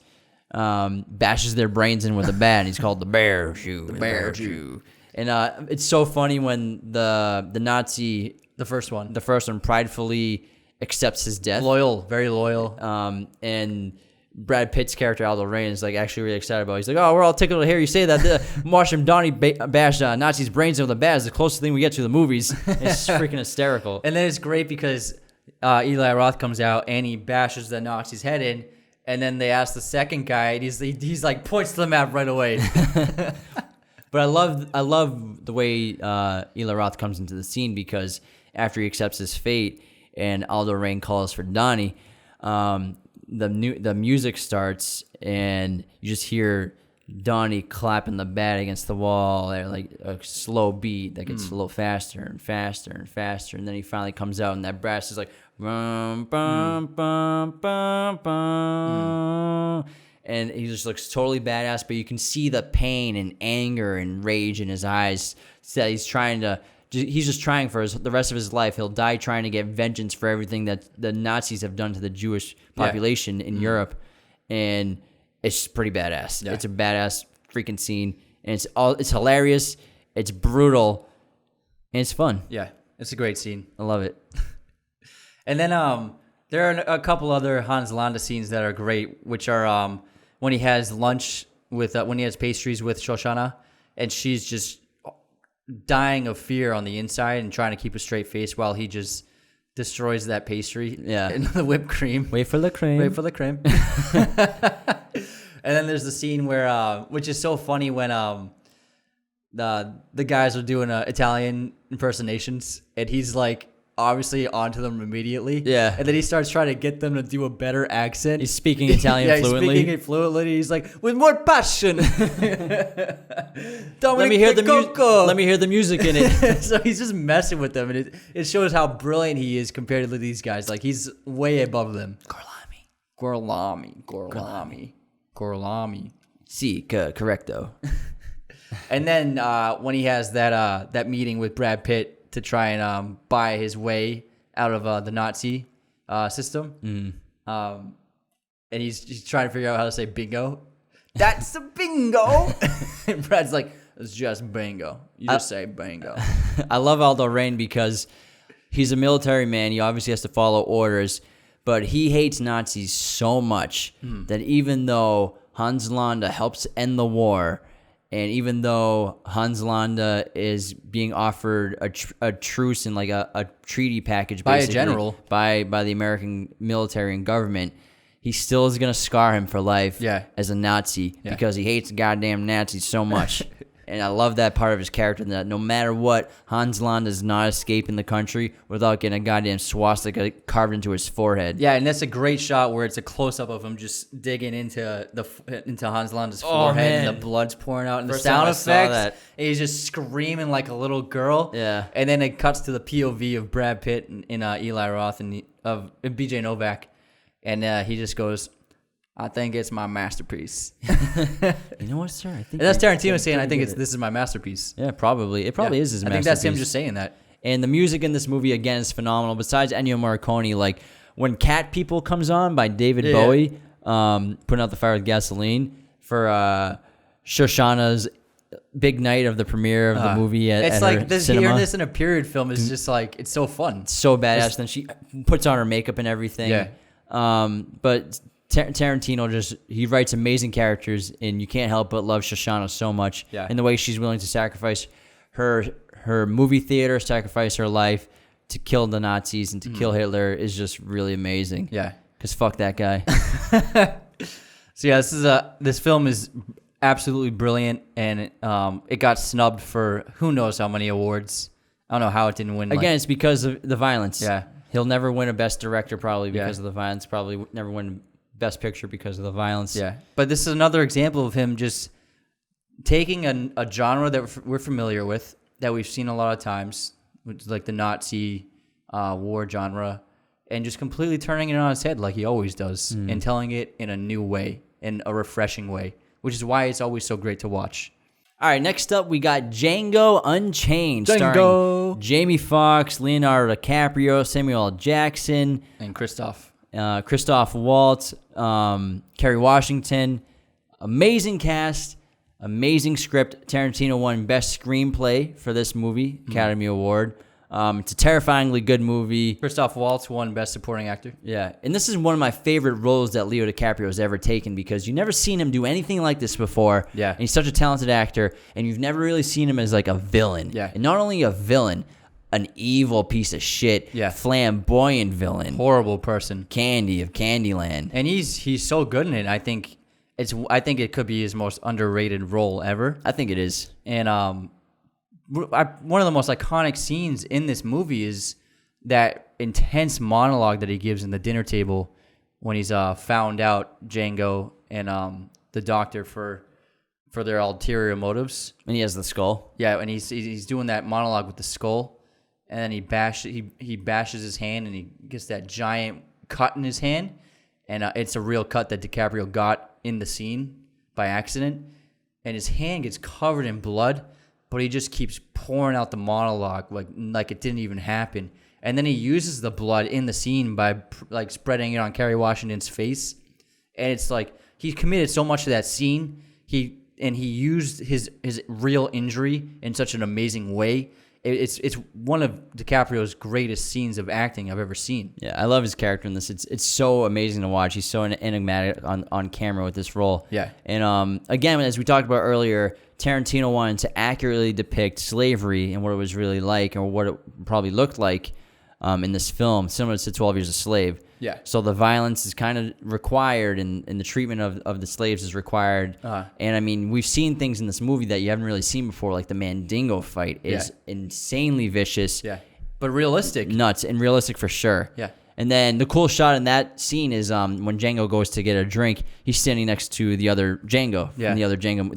Bashes their brains in with a bat, and he's called the Bear Jew. The Bear Jew. And it's so funny when the Nazi, the first one, pridefully accepts his death. Loyal, very loyal. And Brad Pitt's character, Aldo Rain, is like actually really excited about it. He's like, oh, we're all tickled to hear you say that. Watch him Donnie bash Nazi's brains in with a bat is the closest thing we get to the movies. It's freaking hysterical. And then it's great because Eli Roth comes out and he bashes the Nazi's head in. And then they ask the second guy, and he's like points to the map right away. But I love the way Eli Roth comes into the scene because after he accepts his fate and Aldo Rain calls for Donnie, the music starts and you just hear Donnie clapping the bat against the wall at like a slow beat that gets a little faster and faster and faster, and then he finally comes out and that brass is like bum, bum, bum, bum, bum. And he just looks totally badass, but you can see the pain and anger and rage in his eyes that he's trying to he's just trying for the rest of his life. He'll die trying to get vengeance for everything that the Nazis have done to the Jewish population in Europe, and it's pretty badass. It's a badass freaking scene, and it's hilarious, it's brutal, and it's fun. Yeah, it's a great scene. I love it. And then there are a couple other Hans Landa scenes that are great, which are when he has lunch with when he has pastries with Shoshana, and she's just dying of fear on the inside and trying to keep a straight face while he just destroys that pastry. Yeah, and the whipped cream. Wait for the cream. Wait for the cream. And then there's the scene where, which is so funny when the guys are doing Italian impersonations, and he's like obviously onto them immediately. Yeah. And then he starts trying to get them to do a better accent. He's speaking Italian fluently. He's speaking it fluently. He's like, with more passion. Let me hear the music in it. So he's just messing with them, and it shows how brilliant he is compared to these guys. Like, he's way above them. Gorlami. Sí, correcto. And then when he has that meeting with Brad Pitt to try and buy his way out of the Nazi system, and he's trying to figure out how to say bingo. That's a bingo. And Brad's like, it's just bingo. You just say bingo. I love Aldo Rain because he's a military man. He obviously has to follow orders, but he hates Nazis so much that even though Hans Landa helps end the war, and even though Hans Landa is being offered a truce and like a treaty package by a general, by the American military and government, he still is going to scar him for life as a Nazi because he hates goddamn Nazis so much. And I love that part of his character, that no matter what, Hans Landa is not escaping the country without getting a goddamn swastika carved into his forehead. Yeah, and that's a great shot where it's a close-up of him just digging into Hans Landa's forehead, and the blood's pouring out, and the sound effects. And he's just screaming like a little girl. Yeah. And then it cuts to the POV of Brad Pitt and Eli Roth and of BJ Novak, and he just goes, I think it's my masterpiece. You know what, sir? I think that's Tarantino saying, I think this is my masterpiece. Yeah, probably. It probably is his masterpiece. I think that's him just saying that. And the music in this movie, again, is phenomenal. Besides Ennio Morricone, like when Cat People comes on by David Bowie, putting out the fire with gasoline, for Shoshana's big night of the premiere of the movie at like this, hearing this in a period film is just like, it's so fun. It's so badass. Then she puts on her makeup and everything. Yeah. But Tarantino he writes amazing characters, and you can't help but love Shoshana so much. Yeah. And the way she's willing to sacrifice her movie theater, sacrifice her life to kill the Nazis and to kill Hitler is just really amazing. Yeah. Because fuck that guy. So yeah, this film is absolutely brilliant, and it got snubbed for who knows how many awards. I don't know how it didn't win. Again, it's because of the violence. Yeah. He'll never win a Best Director probably because of the violence. Probably never win Best Picture because of the violence. Yeah. But this is another example of him just taking a genre that we're familiar with, that we've seen a lot of times, which is like the Nazi war genre, and just completely turning it on its head like he always does, and telling it in a new way, in a refreshing way, which is why it's always so great to watch. All right, next up we got Django Unchained, starring Jamie Foxx, Leonardo DiCaprio, Samuel L. Jackson, and Christoph Waltz, Kerry Washington. Amazing cast, amazing script. Tarantino won Best Screenplay for this movie, Academy Award. It's a terrifyingly good movie. Christoph Waltz won Best Supporting Actor. Yeah, and this is one of my favorite roles that Leo DiCaprio has ever taken, because you've never seen him do anything like this before. Yeah. And he's such a talented actor, and you've never really seen him as like a villain. Yeah. And not only a villain, an evil piece of shit, flamboyant villain. Horrible person. Candy of Candyland. And he's so good in it. I think it could be his most underrated role ever. I think it is. And one of the most iconic scenes in this movie is that intense monologue that he gives in the dinner table when he's found out Django and the doctor for their ulterior motives. And he has the skull. Yeah, and he's doing that monologue with the skull, and then he bashes his hand, and he gets that giant cut in his hand, and it's a real cut that DiCaprio got in the scene by accident, and his hand gets covered in blood. but he just keeps pouring out the monologue like it didn't even happen. And then he uses the blood in the scene by like spreading it on Kerry Washington's face. And it's like he's committed so much to that scene. He used his real injury in such an amazing way. It's one of DiCaprio's greatest scenes of acting I've ever seen. Yeah, I love his character in this. It's so amazing to watch. He's so enigmatic on camera with this role. Yeah. And again, as we talked about earlier, Tarantino wanted to accurately depict slavery and what it was really like, or what it probably looked like in this film, similar to 12 Years a Slave. Yeah. So the violence is kind of required, and the treatment of the slaves is required. And I mean, we've seen things in this movie that you haven't really seen before, like the Mandingo fight is insanely vicious. Yeah. But realistic. Nuts, and realistic for sure. Yeah. And then the cool shot in that scene is when Django goes to get a drink, he's standing next to the other Django from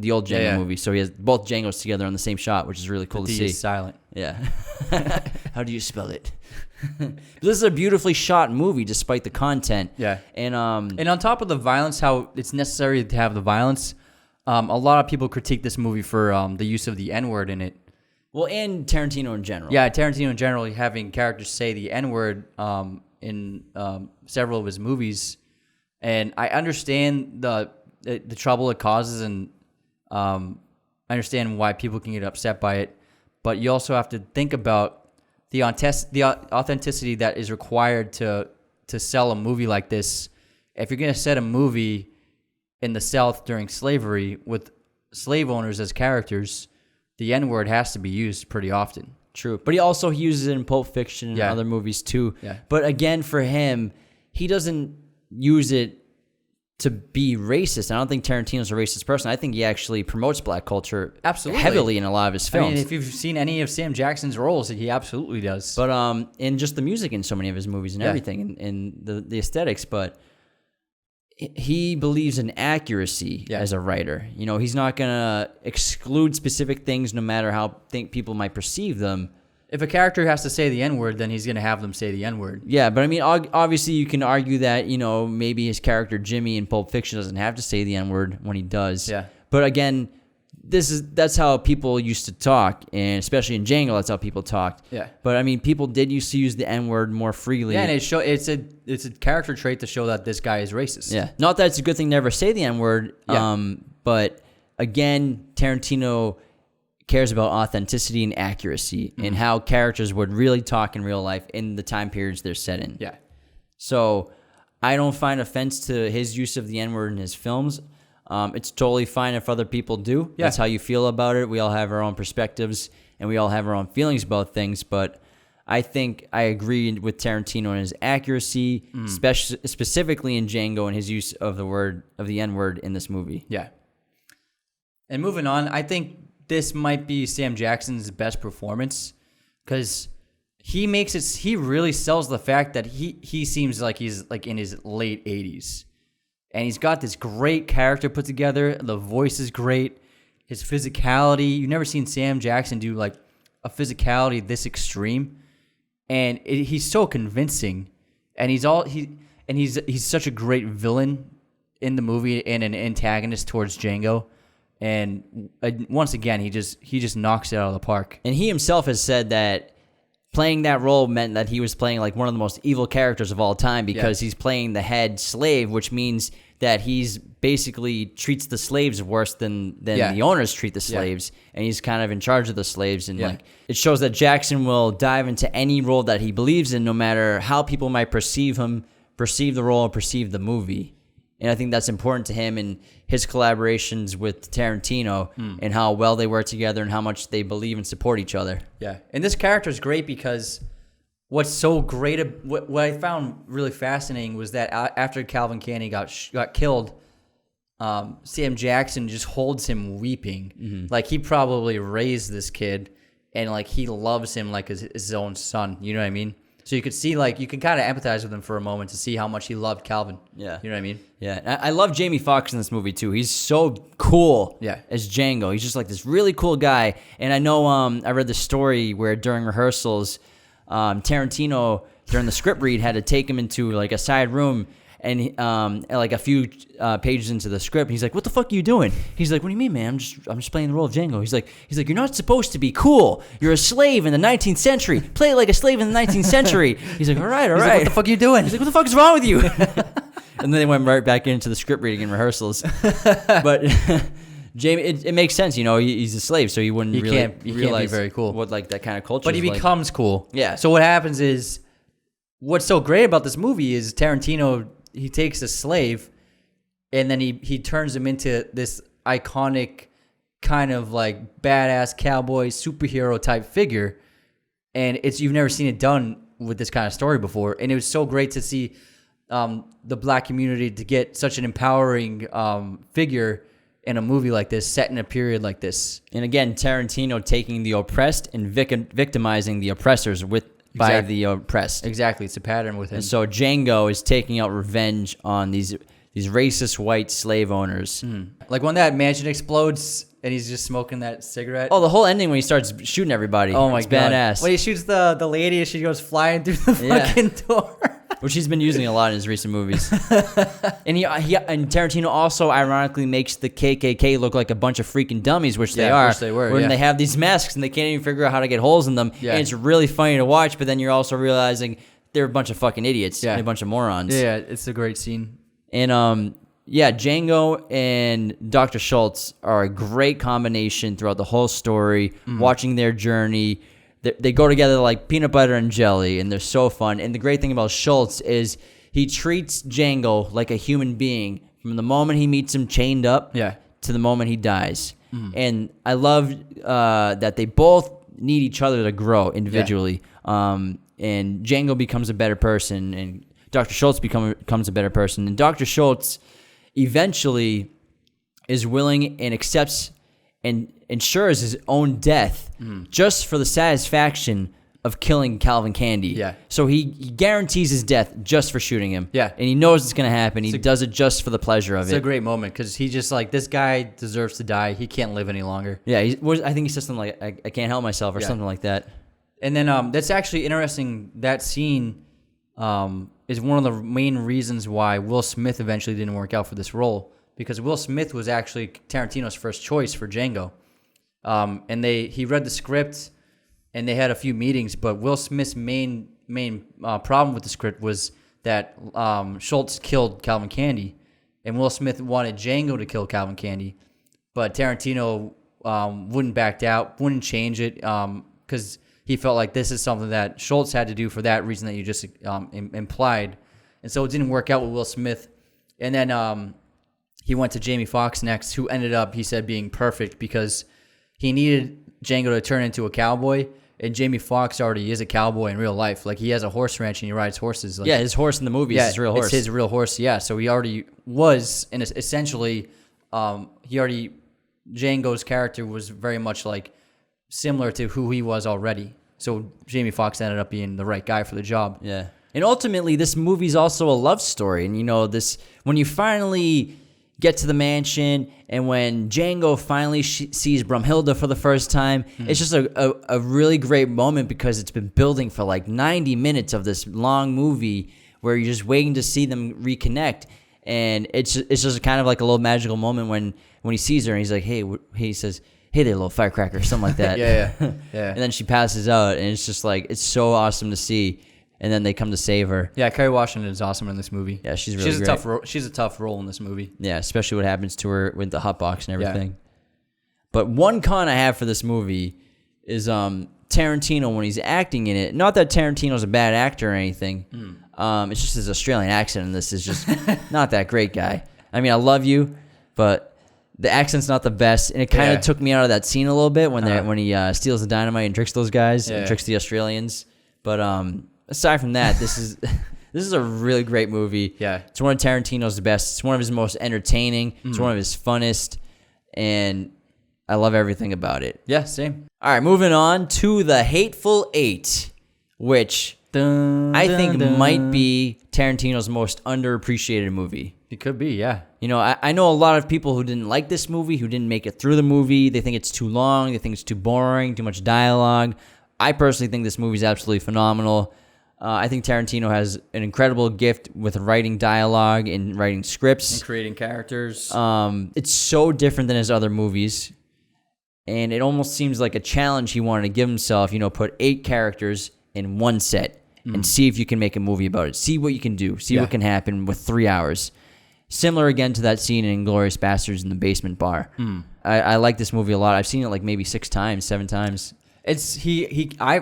the old Django movie. So he has both Djangos together on the same shot, which is really cool to see. Is silent. Yeah. How do you spell it? This is a beautifully shot movie, despite the content. Yeah. And on top of the violence, how it's necessary to have the violence, a lot of people critique this movie for the use of the N-word in it. Well, and Tarantino in general. Yeah, Tarantino in general, having characters say the N-word in several of his movies, and I understand the trouble it causes, and I understand why people can get upset by it, but you also have to think about the authenticity that is required to sell a movie like this. If you're going to set a movie in the South during slavery with slave owners as characters, the N-word has to be used pretty often. True. But he uses it in Pulp Fiction and other movies too. Yeah. But again, for him, he doesn't use it to be racist. I don't think Tarantino's a racist person. I think he actually promotes black culture heavily in a lot of his films. I mean, if you've seen any of Sam Jackson's roles, he absolutely does. But in just the music in so many of his movies and everything, and the aesthetics, but he believes in accuracy as a writer. You know, he's not going to exclude specific things no matter how people might perceive them. If a character has to say the N-word, then he's going to have them say the N-word. Yeah, but I mean, obviously you can argue that, you know, maybe his character Jimmy in Pulp Fiction doesn't have to say the N-word when he does. Yeah. But again, that's how people used to talk, and especially in Django, that's how people talked. Yeah. But I mean, people did used to use the N-word more freely. Yeah, and it's a character trait to show that this guy is racist. Yeah. Not that it's a good thing to never say the N-word, but again, Tarantino cares about authenticity and accuracy and how characters would really talk in real life in the time periods they're set in. Yeah. So I don't find offense to his use of the N-word in his films. It's totally fine if other people do. Yeah. That's how you feel about it. We all have our own perspectives and we all have our own feelings about things. But I think I agree with Tarantino in his accuracy, specifically in Django and his use of the N-word in this movie. Yeah. And moving on, I think this might be Sam Jackson's best performance because he really sells the fact that he seems like he's like in his late 80s. And he's got this great character put together. The voice is great. His physicality. You've never seen Sam Jackson do like a physicality this extreme. And he's so convincing. And he's such a great villain in the movie and an antagonist towards Django. And once again, he just knocks it out of the park. And he himself has said that playing that role meant that he was playing like one of the most evil characters of all time because he's playing the head slave, which means that he's basically treats the slaves worse than the owners treat the slaves, and he's kind of in charge of the slaves. And like it shows that Jackson will dive into any role that he believes in, no matter how people might perceive him, perceive the role, perceive the movie. And I think that's important to him in his collaborations with Tarantino and how well they work together and how much they believe and support each other. Yeah. And this character is great because what's so great, what I found really fascinating was that after Calvin Candy got killed, Sam Jackson just holds him weeping. Mm-hmm. Like he probably raised this kid and like he loves him like his own son. You know what I mean? So you could see, like, you can kind of empathize with him for a moment to see how much he loved Calvin. Yeah. You know what I mean? Yeah. I love Jamie Foxx in this movie, too. He's so cool as Django. He's just, like, this really cool guy. And I know I read the story where during rehearsals, Tarantino, during the script read, had to take him into, like, a side room and like a few pages into the script, he's like, "What the fuck are you doing?" He's like, "What do you mean, man? I'm just playing the role of Django." He's like, "You're not supposed to be cool. You're a slave in the 19th century. Play like a slave in the 19th century." He's like, "All right." He's like, "What the fuck are you doing?" He's like, "What the fuck is wrong with you?" And then they went right back into the script reading and rehearsals. But Jamie, it makes sense, you know. He's a slave, so he wouldn't realize be very cool. what like that kind of culture. But he becomes cool. Yeah. So what happens is, what's so great about this movie is Tarantino, he takes a slave, and then he turns him into this iconic kind of like badass cowboy superhero type figure, and you've never seen it done with this kind of story before, and it was so great to see the black community to get such an empowering figure in a movie like this, set in a period like this. And again, Tarantino taking the oppressed and victimizing the oppressors by the oppressed. Exactly, it's a pattern with him. And so Django is taking out revenge on these racist white slave owners. Like when that mansion explodes and he's just smoking that cigarette. Oh, the whole ending when he starts shooting everybody. Oh my it's God. badass. When he shoots the lady and she goes flying through the fucking door. Which he's been using a lot in his recent movies. And and Tarantino also ironically makes the KKK look like a bunch of freaking dummies, which they are. Which they were, when they have these masks and they can't even figure out how to get holes in them. Yeah. And it's really funny to watch, but then you're also realizing they're a bunch of fucking idiots and a bunch of morons. Yeah, it's a great scene. And Django and Dr. Schultz are a great combination throughout the whole story, watching their journey. They go together like peanut butter and jelly, and they're so fun. And the great thing about Schultz is he treats Django like a human being from the moment he meets him chained up to the moment he dies. And I love that they both need each other to grow individually. And Django becomes a better person, and Dr. Schultz becomes a better person. And Dr. Schultz eventually is willing and accepts and ensures his own death just for the satisfaction of killing Calvin Candy. Yeah. So he guarantees his death just for shooting him. Yeah. And he knows it's going to happen. He does it just for the pleasure of it. It's a great moment because he's just like, this guy deserves to die. He can't live any longer. Yeah. I think he says something like, I can't help myself or something like that. And then that's actually interesting. That scene is one of the main reasons why Will Smith eventually didn't work out for this role, because Will Smith was actually Tarantino's first choice for Django. And he read the script and they had a few meetings, but Will Smith's main problem with the script was that Schultz killed Calvin Candy, and Will Smith wanted Django to kill Calvin Candy, but Tarantino wouldn't back out, wouldn't change it, because he felt like this is something that Schultz had to do for that reason that you just implied. And so it didn't work out with Will Smith. And then he went to Jamie Foxx next, who ended up, he said, being perfect because he needed Django to turn into a cowboy. And Jamie Foxx already is a cowboy in real life. Like, he has a horse ranch and he rides horses. Like, his horse in the movie is his real horse. It's his real horse, yeah. So he already was, and essentially, Django's character was very much like similar to who he was already. So Jamie Foxx ended up being the right guy for the job. Yeah. And ultimately, this movie's also a love story. And, when you finally get to the mansion and when Django finally sees Brumhilde for the first time, it's just a really great moment because it's been building for like 90 minutes of this long movie where you're just waiting to see them reconnect. And it's just kind of like a little magical moment when he sees her and he's like, he says, "Hey there, little firecracker," something like that. Yeah. And then she passes out, and it's just like, it's so awesome to see. And then they come to save her. Yeah, Kerry Washington is awesome in this movie. Yeah, she's really great. She's a tough role in this movie. Yeah, especially what happens to her with the hot box and everything. Yeah. But one con I have for this movie is Tarantino when he's acting in it. Not that Tarantino's a bad actor or anything. It's just his Australian accent in this is just not that great, guy. I mean, I love you, but the accent's not the best, and it kind of took me out of that scene a little bit when he steals the dynamite and tricks those guys and tricks the Australians. But aside from that, this is a really great movie. Yeah, it's one of Tarantino's best. It's one of his most entertaining. It's one of his funnest, and I love everything about it. Yeah, same. All right, moving on to The Hateful Eight, which I think might be Tarantino's most underappreciated movie. It could be, yeah. I know a lot of people who didn't like this movie, who didn't make it through the movie. They think it's too long. They think it's too boring, too much dialogue. I personally think this movie is absolutely phenomenal. I think Tarantino has an incredible gift with writing dialogue and writing scripts. And creating characters. It's so different than his other movies. And it almost seems like a challenge he wanted to give himself, put 8 characters in one set and see if you can make a movie about it. See what you can do. See what can happen with 3 hours. Similar again to that scene in Inglorious Basterds in the basement bar. I like this movie a lot. I've seen it like maybe 6 times, 7 times. It's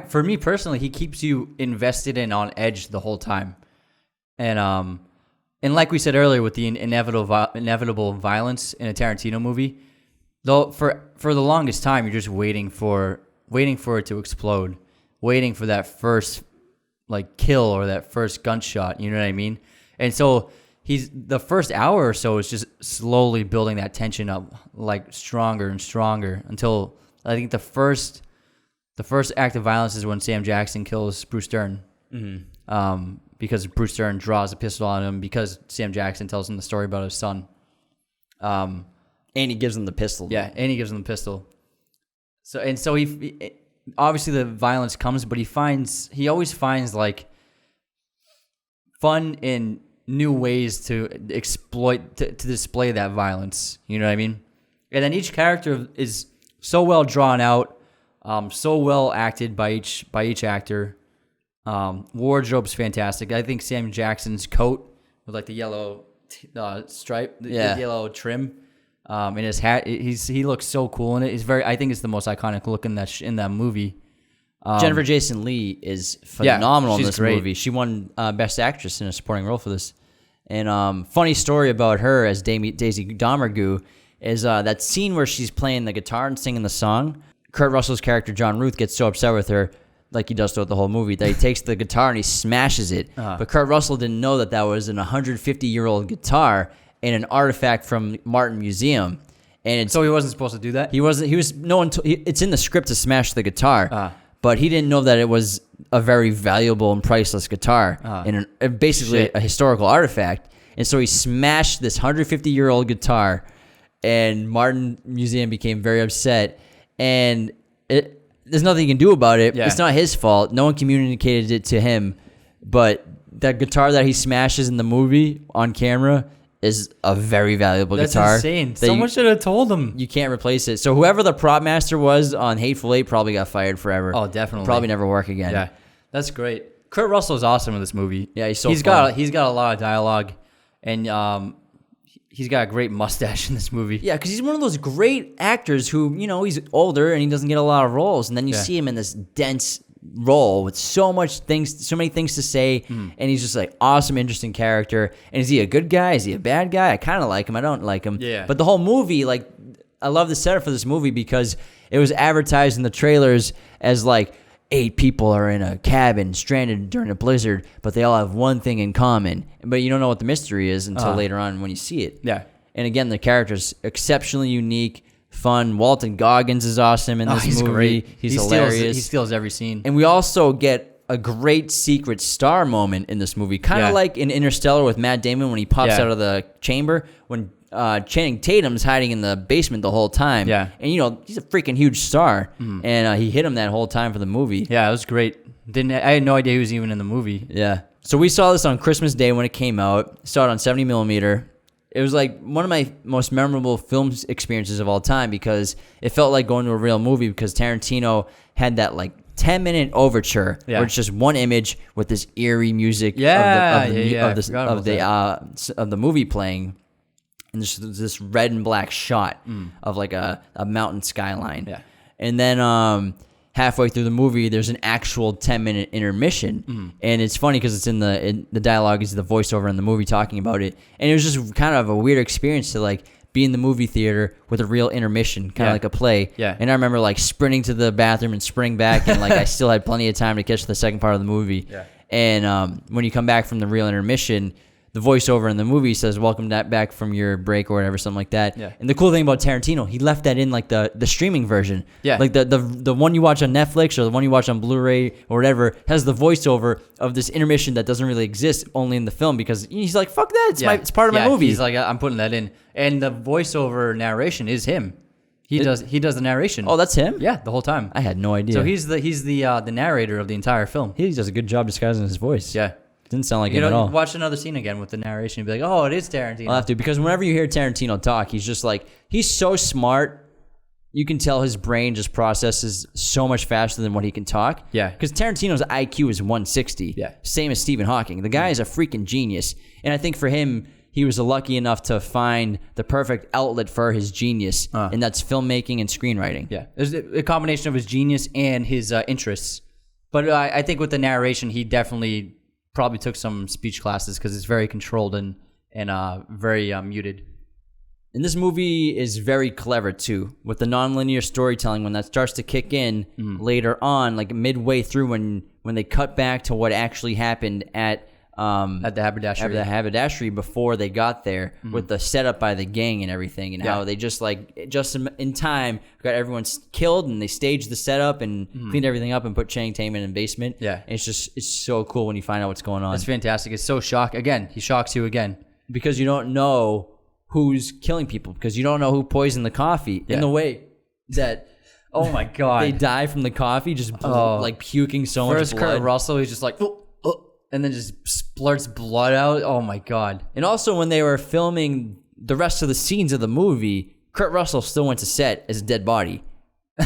for me personally, he keeps you invested and on edge the whole time. And like we said earlier with the inevitable violence in a Tarantino movie, though for the longest time you're just waiting for it to explode, waiting for that first like kill or that first gunshot, you know what I mean? And so the first hour or so is just slowly building that tension up like stronger and stronger until I think the first act of violence is when Sam Jackson kills Bruce Dern. Because Bruce Dern draws a pistol on him because Sam Jackson tells him the story about his son. And he gives him the pistol. Yeah, and he gives him the pistol. So he obviously the violence comes, but he always finds like fun in new ways to exploit to display that violence. You know what I mean? And then each character is so well drawn out, so well acted by each actor. Wardrobe's fantastic. I think Sam Jackson's coat with like the yellow stripe, the yellow trim, in his hat, he looks so cool in it. I think it's the most iconic look in that movie. Jennifer Jason Leigh is phenomenal in this great. movie. She won Best Actress in a supporting role for this. And funny story about her as Daisy Domergue is that scene where she's playing the guitar and singing the song. Kurt Russell's character John Ruth gets so upset with her, like he does throughout the whole movie, that he takes the guitar and he smashes it. But Kurt Russell didn't know that was an 150-year-old guitar and an artifact from Martin Museum. And so he wasn't supposed to do that? It's in the script to smash the guitar. But he didn't know that it was a very valuable and priceless guitar and basically a historical artifact. And so he smashed this 150-year-old guitar, and Martin Museum became very upset. And there's nothing you can do about it. Yeah. It's not his fault. No one communicated it to him. But that guitar that he smashes in the movie on camera is a very valuable guitar. That's insane. Someone should have told him. You can't replace it. So whoever the prop master was on Hateful Eight probably got fired forever. Oh, definitely. Probably never work again. Yeah, that's great. Kurt Russell is awesome in this movie. Yeah, he's got a lot of dialogue, and he's got a great mustache in this movie. Yeah, because he's one of those great actors who, he's older and he doesn't get a lot of roles, and then you see him in this dense role with so many things to say, and he's just like awesome, interesting character. And is he a good guy? Is he a bad guy? I kind of like him. I don't like him. Yeah. But the whole movie, like, I love the setup for this movie because it was advertised in the trailers as like 8 people are in a cabin stranded during a blizzard, but they all have one thing in common. But you don't know what the mystery is until later on when you see it. Yeah. And again, the character's exceptionally unique, fun. Walton Goggins is awesome in this movie. Great. He's hilarious. He steals every scene. And we also get a great secret star moment in this movie, kind of like in Interstellar with Matt Damon when he pops out of the chamber, when Channing Tatum's hiding in the basement the whole time. Yeah. And, he's a freaking huge star. And he hit him that whole time for the movie. Yeah, it was great. I had no idea he was even in the movie. Yeah. So we saw this on Christmas Day when it came out. Saw it on 70 millimeter. It was like one of my most memorable film experiences of all time because it felt like going to a real movie because Tarantino had that like 10-minute overture where it's just one image with this eerie music of the movie playing, and this red and black shot of like a mountain skyline. Yeah. And then halfway through the movie, there's an actual 10-minute intermission. And it's funny because it's in the dialogue is the voiceover in the movie talking about it. And it was just kind of a weird experience to like be in the movie theater with a real intermission, kind of like a play. Yeah. And I remember like sprinting to the bathroom and sprinting back, and like I still had plenty of time to catch the second part of the movie. Yeah. And when you come back from the real intermission, the voiceover in the movie says, "Welcome back from your break," or whatever, something like that. Yeah. And the cool thing about Tarantino, he left that in like the streaming version. Yeah. Like the one you watch on Netflix or the one you watch on Blu-ray or whatever has the voiceover of this intermission that doesn't really exist only in the film because he's like, "Fuck that! It's part of my movie." He's like, "I'm putting that in," and the voiceover narration is him. He does the narration. Oh, that's him? Yeah, the whole time. I had no idea. So he's the narrator of the entire film. He does a good job disguising his voice. Yeah. Didn't sound like him at all. Watch another scene again with the narration and be like, oh, it is Tarantino. I'll have to, because whenever you hear Tarantino talk, he's just like, he's so smart. You can tell his brain just processes so much faster than what he can talk. Yeah. Because Tarantino's IQ is 160. Yeah. Same as Stephen Hawking. The guy is a freaking genius. And I think for him, he was lucky enough to find the perfect outlet for his genius, and that's filmmaking and screenwriting. Yeah. There's a combination of his genius and his interests. But I think with the narration, he definitely probably took some speech classes because it's very controlled and very muted. And this movie is very clever too, with the nonlinear storytelling. When that starts to kick in later on, like midway through, when they cut back to what actually happened at the haberdashery before they got there, with the setup by the gang and everything, and how they just in time got everyone killed, and they staged the setup and cleaned everything up and put Channing Tatum in the basement. Yeah, and it's so cool when you find out what's going on. It's fantastic. It's so shocking. Again, he shocks you again because you don't know who's killing people, because you don't know who poisoned the coffee in the way that oh my god, they die from the coffee, just like puking so much blood. First Kurt Russell, he's just like and then just splurts blood out. Oh my god. And also when they were filming the rest of the scenes of the movie, Kurt Russell still went to set as a dead body.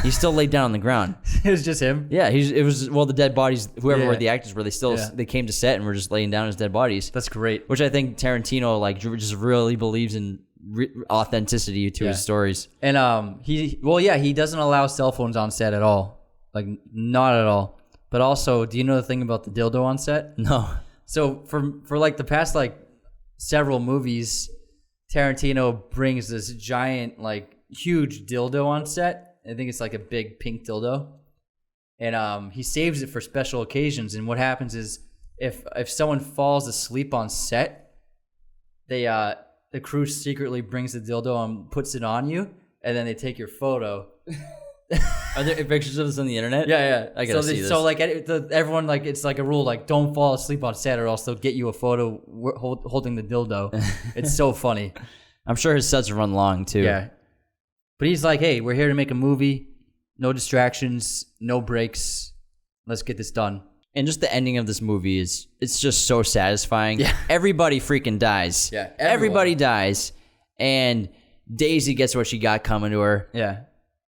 He still laid down on the ground. It was just him? Yeah, the dead bodies, whoever were the actors were, they came to set and were just laying down as dead bodies. That's great. Which I think Tarantino just really believes in authenticity to his stories. And he doesn't allow cell phones on set at all. Like, not at all. But also, do you know the thing about the dildo on set? No. So for like the past like several movies, Tarantino brings this giant, like, huge dildo on set. I think it's like a big pink dildo, and he saves it for special occasions. And what happens is, if someone falls asleep on set, the crew secretly brings the dildo and puts it on you, and then they take your photo. Are there pictures of this on the internet? Yeah. I gotta see this. So like everyone, like, it's like a rule, like, don't fall asleep on set or else they'll get you a photo holding the dildo. It's so funny. I'm sure his sets run long too. Yeah. But he's like, hey, we're here to make a movie. No distractions, no breaks. Let's get this done. And just the ending of this movie it's just so satisfying. Yeah. Everybody freaking dies. Yeah. Everybody dies. And Daisy gets what she got coming to her. Yeah.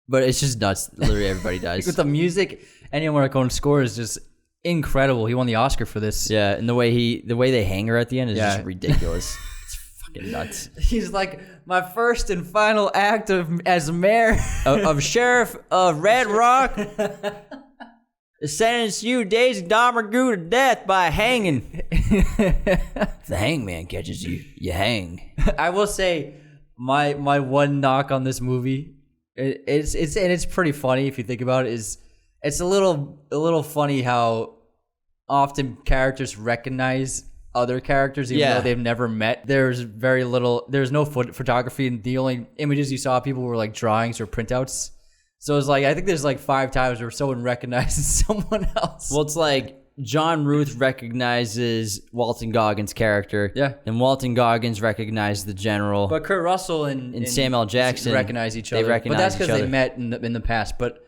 But it's just nuts. Literally everybody dies. With the music, Ennio Morricone's score is just incredible. He won the Oscar for this. Yeah, and the way they hang her at the end is just ridiculous. Fucking nuts. He's like, my first and final act as mayor of Sheriff of Red Rock sentence you, Daisy Domergue, to death by hanging. If the hangman catches you, you hang. I will say, my one knock on this movie, it's pretty funny if you think about it, is it's a little funny how often characters recognize other characters even though they've never met. There's no photography, and the only images you saw of people were like drawings or printouts. So it's like, I think there's like 5 times where someone recognizes someone else. Well, it's like John Ruth recognizes Walton Goggins' character. Yeah. And Walton Goggins recognizes the general. But Kurt Russell and Samuel Jackson recognize each other. But that's because they met in the past. But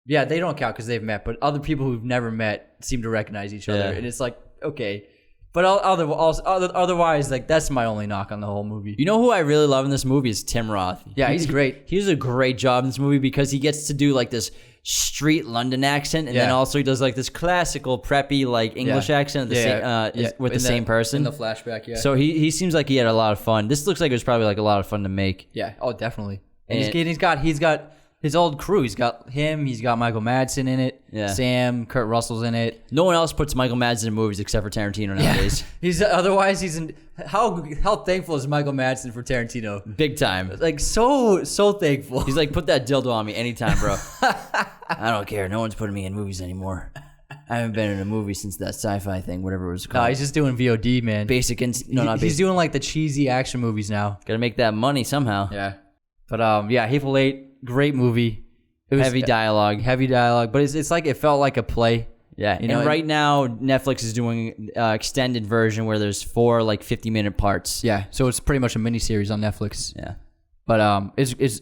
yeah, they don't count because they've met. But other people who've never met seem to recognize each other. And it's like, okay. But otherwise, like, that's my only knock on the whole movie. You know who I really love in this movie is Tim Roth. Yeah, he's great. He does a great job in this movie because he gets to do like this street London accent, and then also he does like this classical preppy like English accent with the same person in the flashback. Yeah. So he seems like he had a lot of fun. This looks like it was probably like a lot of fun to make. Yeah. Oh, definitely. And he's got his old crew. He's got him. He's got Michael Madsen in it. Yeah. Sam, Kurt Russell's in it. No one else puts Michael Madsen in movies except for Tarantino nowadays. He's in. How thankful is Michael Madsen for Tarantino? Big time. Like, so thankful. He's like, put that dildo on me anytime, bro. I don't care. No one's putting me in movies anymore. I haven't been in a movie since that sci-fi thing, whatever it was called. No, he's just doing VOD, man. He's doing like the cheesy action movies now. Got to make that money somehow. Yeah. But Hateful Eight, great movie. It was heavy dialogue, but it's like, it felt like a play. Yeah, and right now Netflix is doing extended version where there's 4 like 50-minute parts. Yeah, so it's pretty much a miniseries on Netflix. Yeah, But it's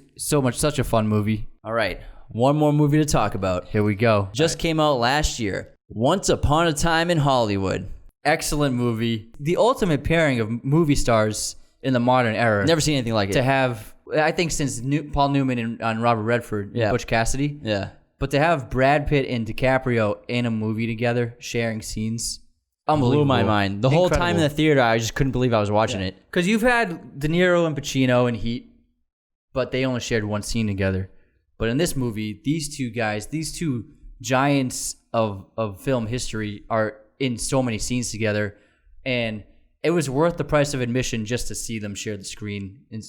such a fun movie. All right, one more movie to talk about. Here we go. Just came out last year. Once Upon a Time in Hollywood. Excellent movie. The ultimate pairing of movie stars in the modern era. Never seen anything like it. To have, I think, since Paul Newman and Robert Redford, and Butch Cassidy. Yeah. But to have Brad Pitt and DiCaprio in a movie together, sharing scenes, blew my mind. The whole time in the theater, I just couldn't believe I was watching it. Because you've had De Niro and Pacino in Heat, but they only shared one scene together. But in this movie, these two guys, these two giants of film history are in so many scenes together, and it was worth the price of admission just to see them share the screen and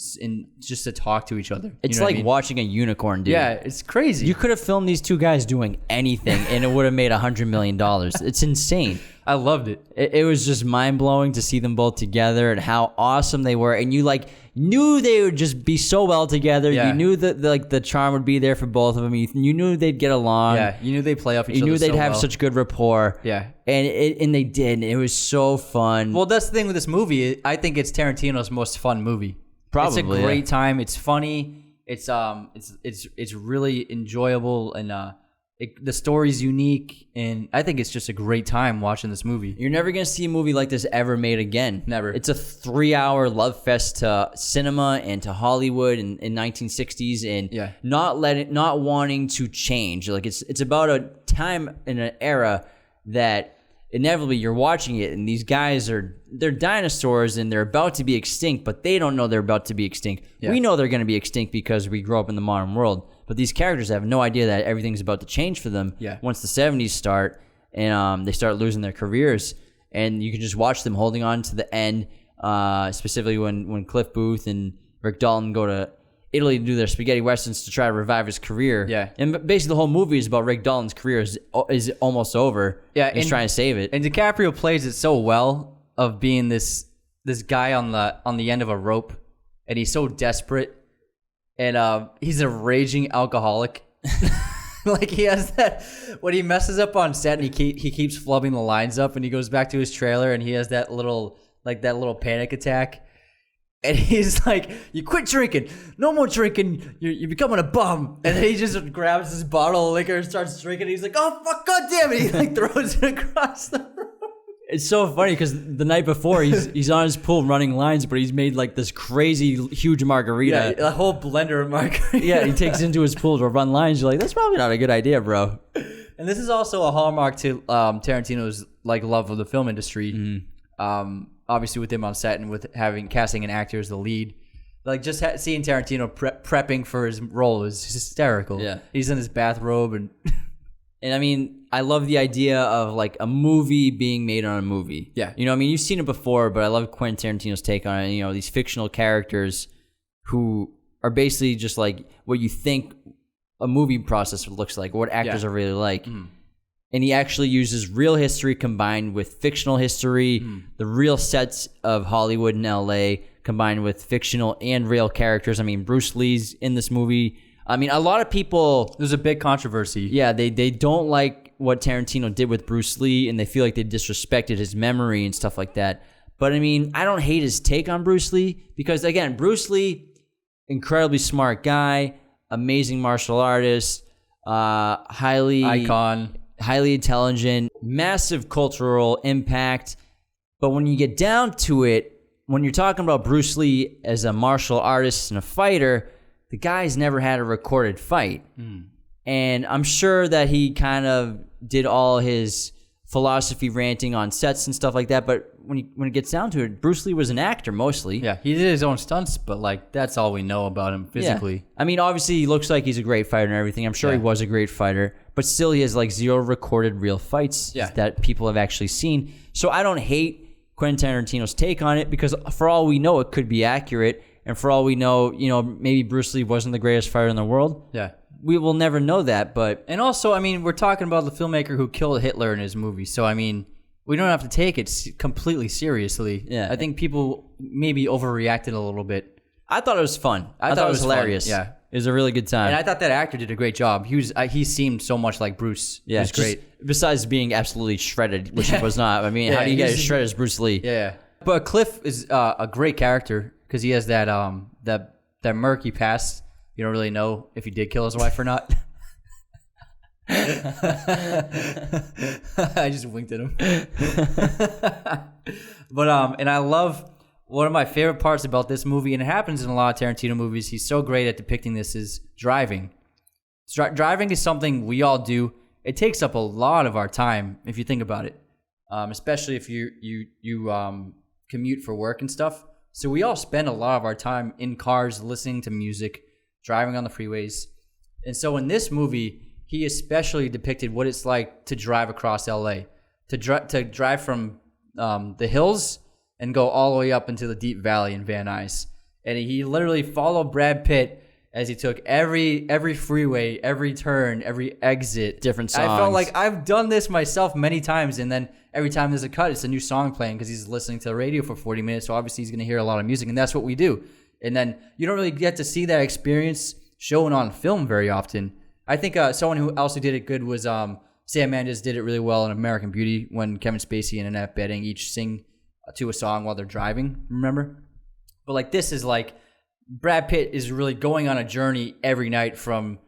just to talk to each other. It's like watching a unicorn, dude. Yeah, it's crazy. You could have filmed these two guys doing anything, and it would have made $100 million. It's insane. I loved it. It was just mind-blowing to see them both together and how awesome they were. And you knew they would just be so well together. Yeah. You knew that the charm would be there for both of them. You knew they'd get along. Yeah, you knew they'd play off each other. You knew they'd so have well. such good rapport. Yeah. And they did. And it was so fun. Well, that's the thing with this movie. I think it's Tarantino's most fun movie. Probably. It's a great time. It's funny. It's really enjoyable, and the story's unique, and I think it's just a great time watching this movie. You're never going to see a movie like this ever made again. Never. It's a 3-hour love fest to cinema and to Hollywood in 1960s, and not wanting to change. Like it's about a time in an era that inevitably you're watching it, and these guys they're dinosaurs and they're about to be extinct, but they don't know they're about to be extinct. Yeah. We know they're going to be extinct because we grow up in the modern world. But these characters have no idea that everything's about to change for them once the 70s start and they start losing their careers. And you can just watch them holding on to the end, specifically when Cliff Booth and Rick Dalton go to Italy to do their spaghetti westerns to try to revive his career. Yeah. And basically the whole movie is about Rick Dalton's career is almost over. Yeah. And he's trying to save it. And DiCaprio plays it so well of being this guy on the end of a rope, and he's so desperate. And he's a raging alcoholic. Like he has that when he messes up on set and he keeps flubbing the lines up, and he goes back to his trailer and he has that little panic attack. And he's like, "You quit drinking, no more drinking. You're becoming a bum." And then he just grabs his bottle of liquor and starts drinking. And he's like, "Oh fuck, god damn it!" He throws it across the room. It's so funny because the night before he's on his pool running lines, but he's made this crazy huge margarita. Yeah, a whole blender of margarita. Yeah, he takes into his pool to run lines. You're like, that's probably not a good idea, bro. And this is also a hallmark to Tarantino's love of the film industry. Mm-hmm. Obviously with him on set and with casting an actor as the lead. Just seeing Tarantino prepping for his role is hysterical. Yeah, he's in his bathrobe and I mean, I love the idea of a movie being made on a movie. Yeah. You've seen it before, but I love Quentin Tarantino's take on it. These fictional characters who are basically just what you think a movie process looks like, what actors are really like. Mm. And he actually uses real history combined with fictional history, the real sets of Hollywood and LA combined with fictional and real characters. I mean, Bruce Lee's in this movie. I mean, a lot of people... There's a big controversy. Yeah, they don't like what Tarantino did with Bruce Lee, and they feel like they disrespected his memory and stuff like that. But, I mean, I don't hate his take on Bruce Lee because, again, Bruce Lee, incredibly smart guy, amazing martial artist, highly intelligent, massive cultural impact. But when you get down to it, when you're talking about Bruce Lee as a martial artist and a fighter... The guy's never had a recorded fight. Mm. And I'm sure that he kind of did all his philosophy ranting on sets and stuff like that. But when it gets down to it, Bruce Lee was an actor mostly. Yeah, he did his own stunts, but that's all we know about him physically. Yeah. I mean, obviously he looks like he's a great fighter and everything. I'm sure he was a great fighter. But still he has 0 recorded real fights that people have actually seen. So I don't hate Quentin Tarantino's take on it because for all we know, it could be accurate. And for all we know, maybe Bruce Lee wasn't the greatest fighter in the world. Yeah. We will never know that, but... And also, I mean, we're talking about the filmmaker who killed Hitler in his movie. So, I mean, we don't have to take it completely seriously. Yeah. I think people maybe overreacted a little bit. I thought it was fun. I thought it was hilarious. Fun. Yeah. It was a really good time. And I thought that actor did a great job. He seemed so much like Bruce. Yeah. He was great. Besides being absolutely shredded, which he was not. I mean, how do you get as shredded as Bruce Lee? Yeah. But Cliff is a great character because he has that that murky past. You don't really know if he did kill his wife or not. I just winked at him. But and I love one of my favorite parts about this movie, and it happens in a lot of Tarantino movies. He's so great at depicting this, is driving. Driving is something we all do. It takes up a lot of our time if you think about it, especially if you commute for work and stuff. So we all spend a lot of our time in cars listening to music, driving on the freeways. And so in this movie, he especially depicted what it's like to drive across LA, to drive from the hills and go all the way up into the deep valley in Van Nuys. And he literally followed Brad Pitt as he took every freeway, every turn, every exit. Different songs. I felt like I've done this myself many times, and then every time there's a cut, it's a new song playing because he's listening to the radio for 40 minutes, so obviously he's going to hear a lot of music, and that's what we do. And then you don't really get to see that experience shown on film very often. I think someone who also did it good was Sam Mendes did it really well in American Beauty when Kevin Spacey and Annette Bening each sing to a song while they're driving, remember? But like this is like Brad Pitt is really going on a journey every night from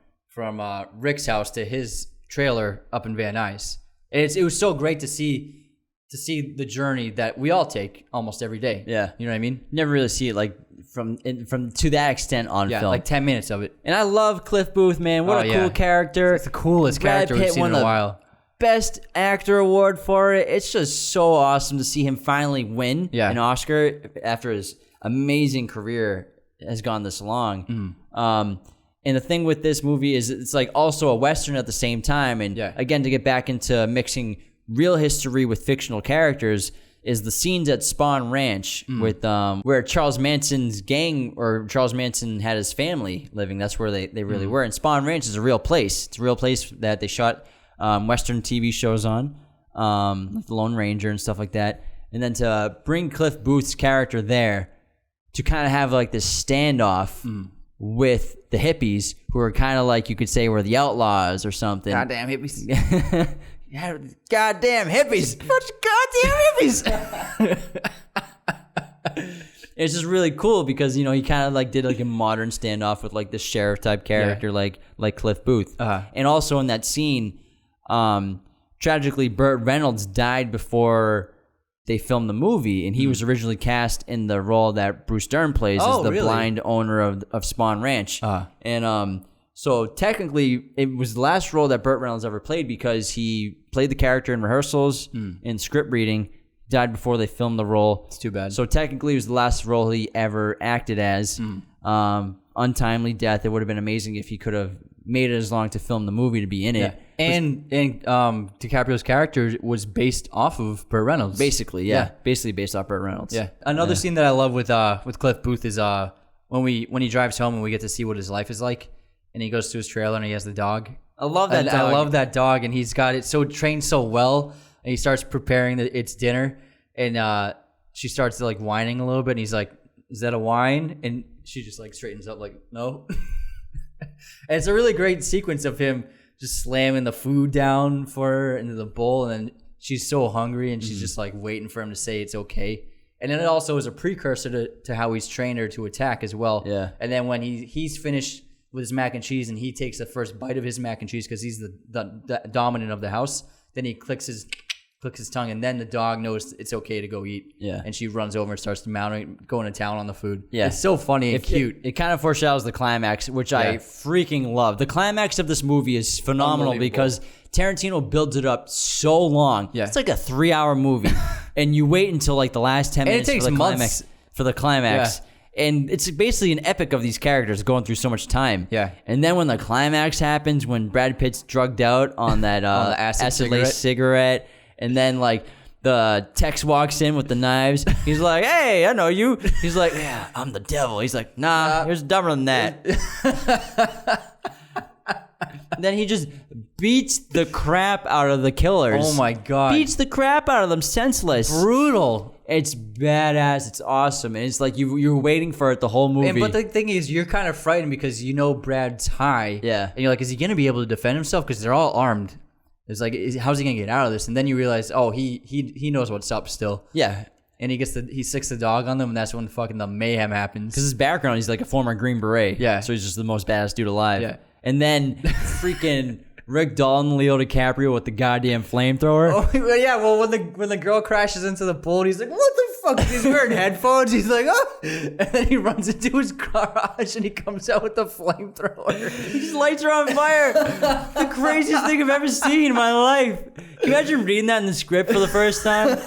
Rick's house to his trailer up in Van Nuys. And it was so great to see the journey that we all take almost every day. Yeah. You know what I mean? Never really see it like from to that extent on film. Like 10 minutes of it. And I love Cliff Booth, man. What a cool character. It's the coolest character we've seen in a while. Best actor award for it. It's just so awesome to see him finally win an Oscar after his amazing career has gone this long. And the thing with this movie is it's like also a Western at the same time. And again, to get back into mixing real history with fictional characters is the scenes at Spawn Ranch with where Charles Manson's gang or Charles Manson had his family living. That's where they really were. And Spawn Ranch is a real place. It's a real place that they shot Western TV shows on, like The Lone Ranger and stuff like that. And then to bring Cliff Booth's character there to kind of have like this standoff with the hippies, who are kind of like, you could say, were the outlaws or something. Goddamn hippies. Goddamn hippies. Goddamn hippies. It's just really cool because, you know, he kind of like did like a modern standoff with like the sheriff type character, like Cliff Booth. And also in that scene, tragically, Burt Reynolds died before they filmed the movie, and he was originally cast in the role that Bruce Dern plays as the blind owner of Spawn Ranch. And so technically, it was the last role that Burt Reynolds ever played because he played the character in rehearsals and script reading. Died before they filmed the role. It's too bad. So technically, it was the last role he ever acted as. Untimely death. It would have been amazing if he could have made it as long to film the movie to be in it. And DiCaprio's character was based off of Burt Reynolds. Basically based off Burt Reynolds. Yeah. Another scene that I love with Cliff Booth is when he drives home and we get to see what his life is like, and he goes to his trailer and he has the dog. I love that dog. I love that dog, and he's got it so trained so well, and he starts preparing its dinner, and she starts like whining a little bit, and he's like, "Is that a whine?" And she just like straightens up like, "No." And it's a really great sequence of him just slamming the food down for her into the bowl, and then she's so hungry and she's just like waiting for him to say it's okay. And then it also is a precursor to how he's trained her to attack as well. Yeah. And then when he's finished with his mac and cheese and he takes the first bite of his mac and cheese because he's the dominant of the house, then he clicks his tongue, and then the dog knows it's okay to go eat. Yeah. And she runs over and starts going to town on the food. Yeah. It's so funny and cute. It kind of foreshadows the climax, which I freaking love. The climax of this movie is phenomenal because Tarantino builds it up so long. Yeah. It's like a 3-hour movie. And you wait until like the last 10 minutes for the climax. Yeah. And it's basically an epic of these characters going through so much time. Yeah. And then when the climax happens, when Brad Pitt's drugged out on that on the acid-laced cigarette, and then like the Tex walks in with the knives. He's like, "Hey, I know you." He's like, "Yeah, I'm the devil." He's like, "Nah, you're dumber than that." Then he just beats the crap out of the killers. Oh my God. Beats the crap out of them senseless. Brutal. It's badass. It's awesome. And it's like you're waiting for it the whole movie. But the thing is, you're kind of frightened because you know Brad's high. Yeah. And you're like, is he going to be able to defend himself? Because they're all armed. It's like, how's he going to get out of this? And then you realize, oh, he knows what's up still. Yeah. and he sicks the dog on them, and that's when fucking the mayhem happens. Because his background, he's like a former Green Beret. Yeah. So he's just the most badass dude alive. Yeah. And then freaking Rick Dalton, Leo DiCaprio with the goddamn flamethrower. Oh yeah, well when the girl crashes into the pool, and he's like, "What the fuck?" He's wearing headphones. He's like, "Oh!" And then he runs into his garage and he comes out with the flamethrower. He just lights her on fire. The craziest thing I've ever seen in my life. Can you imagine reading that in the script for the first time?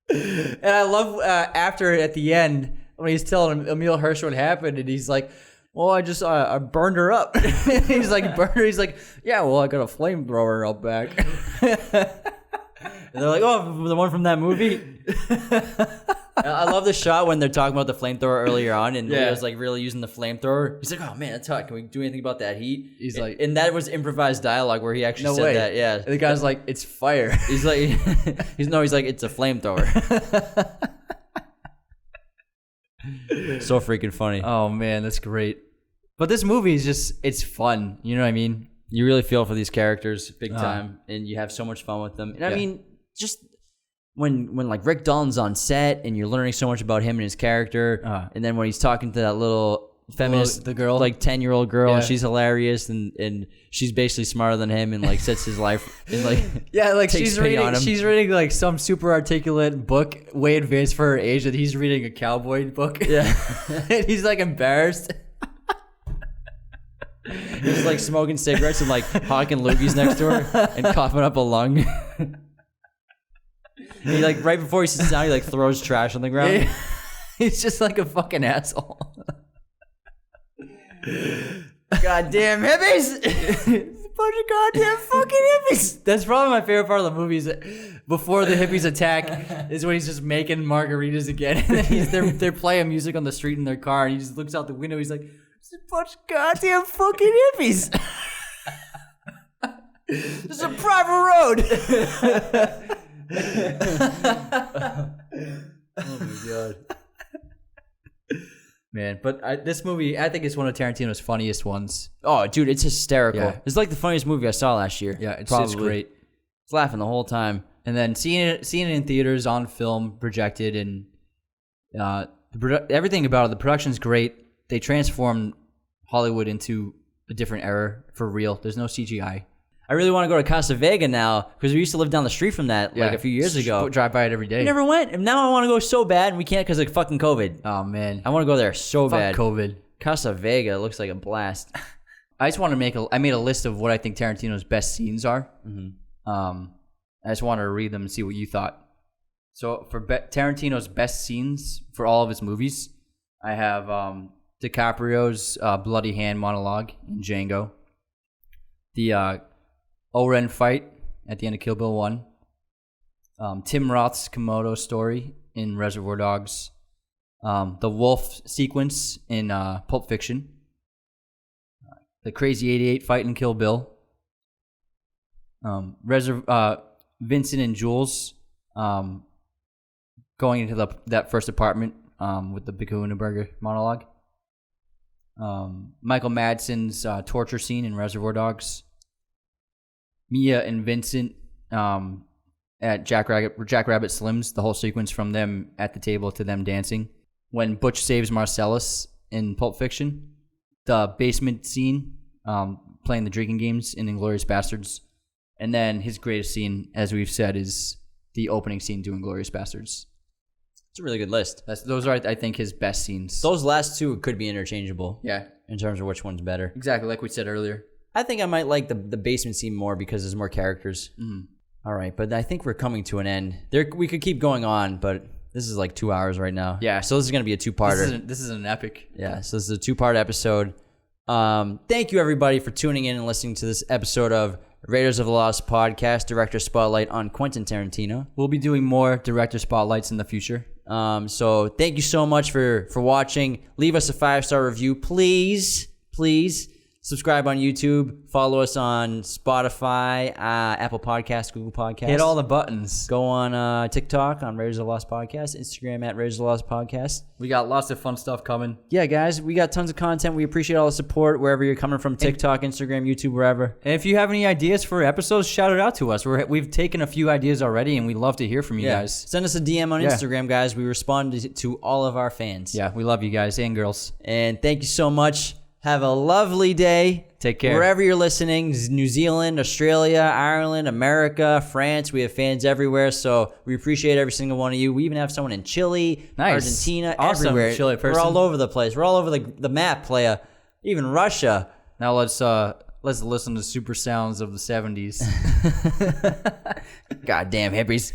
And I love after at the end when he's telling Emil Hirsch what happened, and he's like, "Well, I just I burned her up." He's like, "Burned her." He's like, "Yeah, well, I got a flamethrower out back." And they're like, "Oh, the one from that movie." I love the shot when they're talking about the flamethrower earlier on, and Leo's like really using the flamethrower. He's like, "Oh man, that's hot. Can we do anything about that heat?" He's like, and that was improvised dialogue where he actually "No said way." that. Yeah, And the guy's like, "It's fire." he's like, he's like, "It's a flamethrower." So freaking funny. Oh man, that's great. But this movie is just, it's fun. You know what I mean? You really feel for these characters big time, and you have so much fun with them. And I mean, just when like Rick Dalton's on set and you're learning so much about him and his character, and then when he's talking to that little feminist, the girl, like 10-year-old girl, and she's hilarious, and she's basically smarter than him and like sets his life and like like takes she's pity on him. She's reading like some super articulate book, way advanced for her age, and he's reading a cowboy book. Yeah, And he's like embarrassed. He's like smoking cigarettes and like hawking loogies next to her and coughing up a lung. He like right before he sits down, he like throws trash on the ground. He's just like a fucking asshole. Goddamn hippies! Bunch of goddamn fucking hippies. That's probably my favorite part of the movie. Is before the hippies attack, is when he's just making margaritas again, and then they're playing music on the street in their car, and he just looks out the window. He's like, "It's a bunch of goddamn fucking hippies." This is a private road. Oh my god. Man, but this movie, I think it's one of Tarantino's funniest ones. Oh, dude, it's hysterical. Yeah. It's like the funniest movie I saw last year. Yeah, it's great. I was laughing the whole time. And then seeing it in theaters, on film, projected, and everything about it. The production's great. They transformed Hollywood into a different era for real. There's no CGI. I really want to go to Casa Vega now because we used to live down the street from that like a few years ago. Drive by it every day. We never went, and now I want to go so bad, and we can't because of fucking COVID. Oh man, I want to go there so bad. COVID. Casa Vega looks like a blast. I just want to I made a list of what I think Tarantino's best scenes are. I just wanted to read them and see what you thought. So for Tarantino's best scenes for all of his movies, I have DiCaprio's bloody hand monologue in Django, the Oren fight at the end of Kill Bill 1, Tim Roth's Komodo story in Reservoir Dogs, the wolf sequence in Pulp Fiction, the Crazy 88 fight in Kill Bill, Vincent and Jules going into that first apartment with the Kahuna Burger monologue, Michael Madsen's torture scene in Reservoir Dogs, Mia and Vincent at Jack Rabbit Slim's, the whole sequence from them at the table to them dancing. When Butch saves Marcellus in Pulp Fiction, the basement scene playing the drinking games in Inglorious Basterds, and then his greatest scene, as we've said, is the opening scene to Inglorious Basterds. It's a really good list. Those are, I think, his best scenes. Those last two could be interchangeable. Yeah. In terms of which one's better. Exactly, like we said earlier. I think I might like the basement scene more because there's more characters. All right, but I think we're coming to an end. We could keep going on, but this is like 2 hours right now. Yeah. So this is going to be a two-parter. This is an epic. Yeah, so this is a two-part episode. Thank you, everybody, for tuning in and listening to this episode of Raiders of the Lost Podcast, Director Spotlight on Quentin Tarantino. We'll be doing more Director Spotlights in the future. So thank you so much for watching. Leave us a 5-star review, please. Subscribe on YouTube. Follow us on Spotify, Apple Podcasts, Google Podcasts. Hit all the buttons. Go on TikTok on Raiders of the Lost Podcast, Instagram at Raiders of the Lost Podcast. We got lots of fun stuff coming. Yeah, guys, we got tons of content. We appreciate all the support wherever you're coming from, TikTok, Instagram, YouTube, wherever. And if you have any ideas for episodes, shout it out to us. We've taken a few ideas already, and we'd love to hear from you guys. Send us a DM on Instagram, guys. We respond to all of our fans. Yeah, we love you guys and girls. And thank you so much. Have a lovely day. Take care. Wherever you're listening, New Zealand, Australia, Ireland, America, France. We have fans everywhere, so we appreciate every single one of you. We even have someone in Chile, Argentina, awesome. everywhere. Chile person. We're all over the place. We're all over the map, playa. Even Russia. Now let's listen to super sounds of the 70s. Goddamn hippies.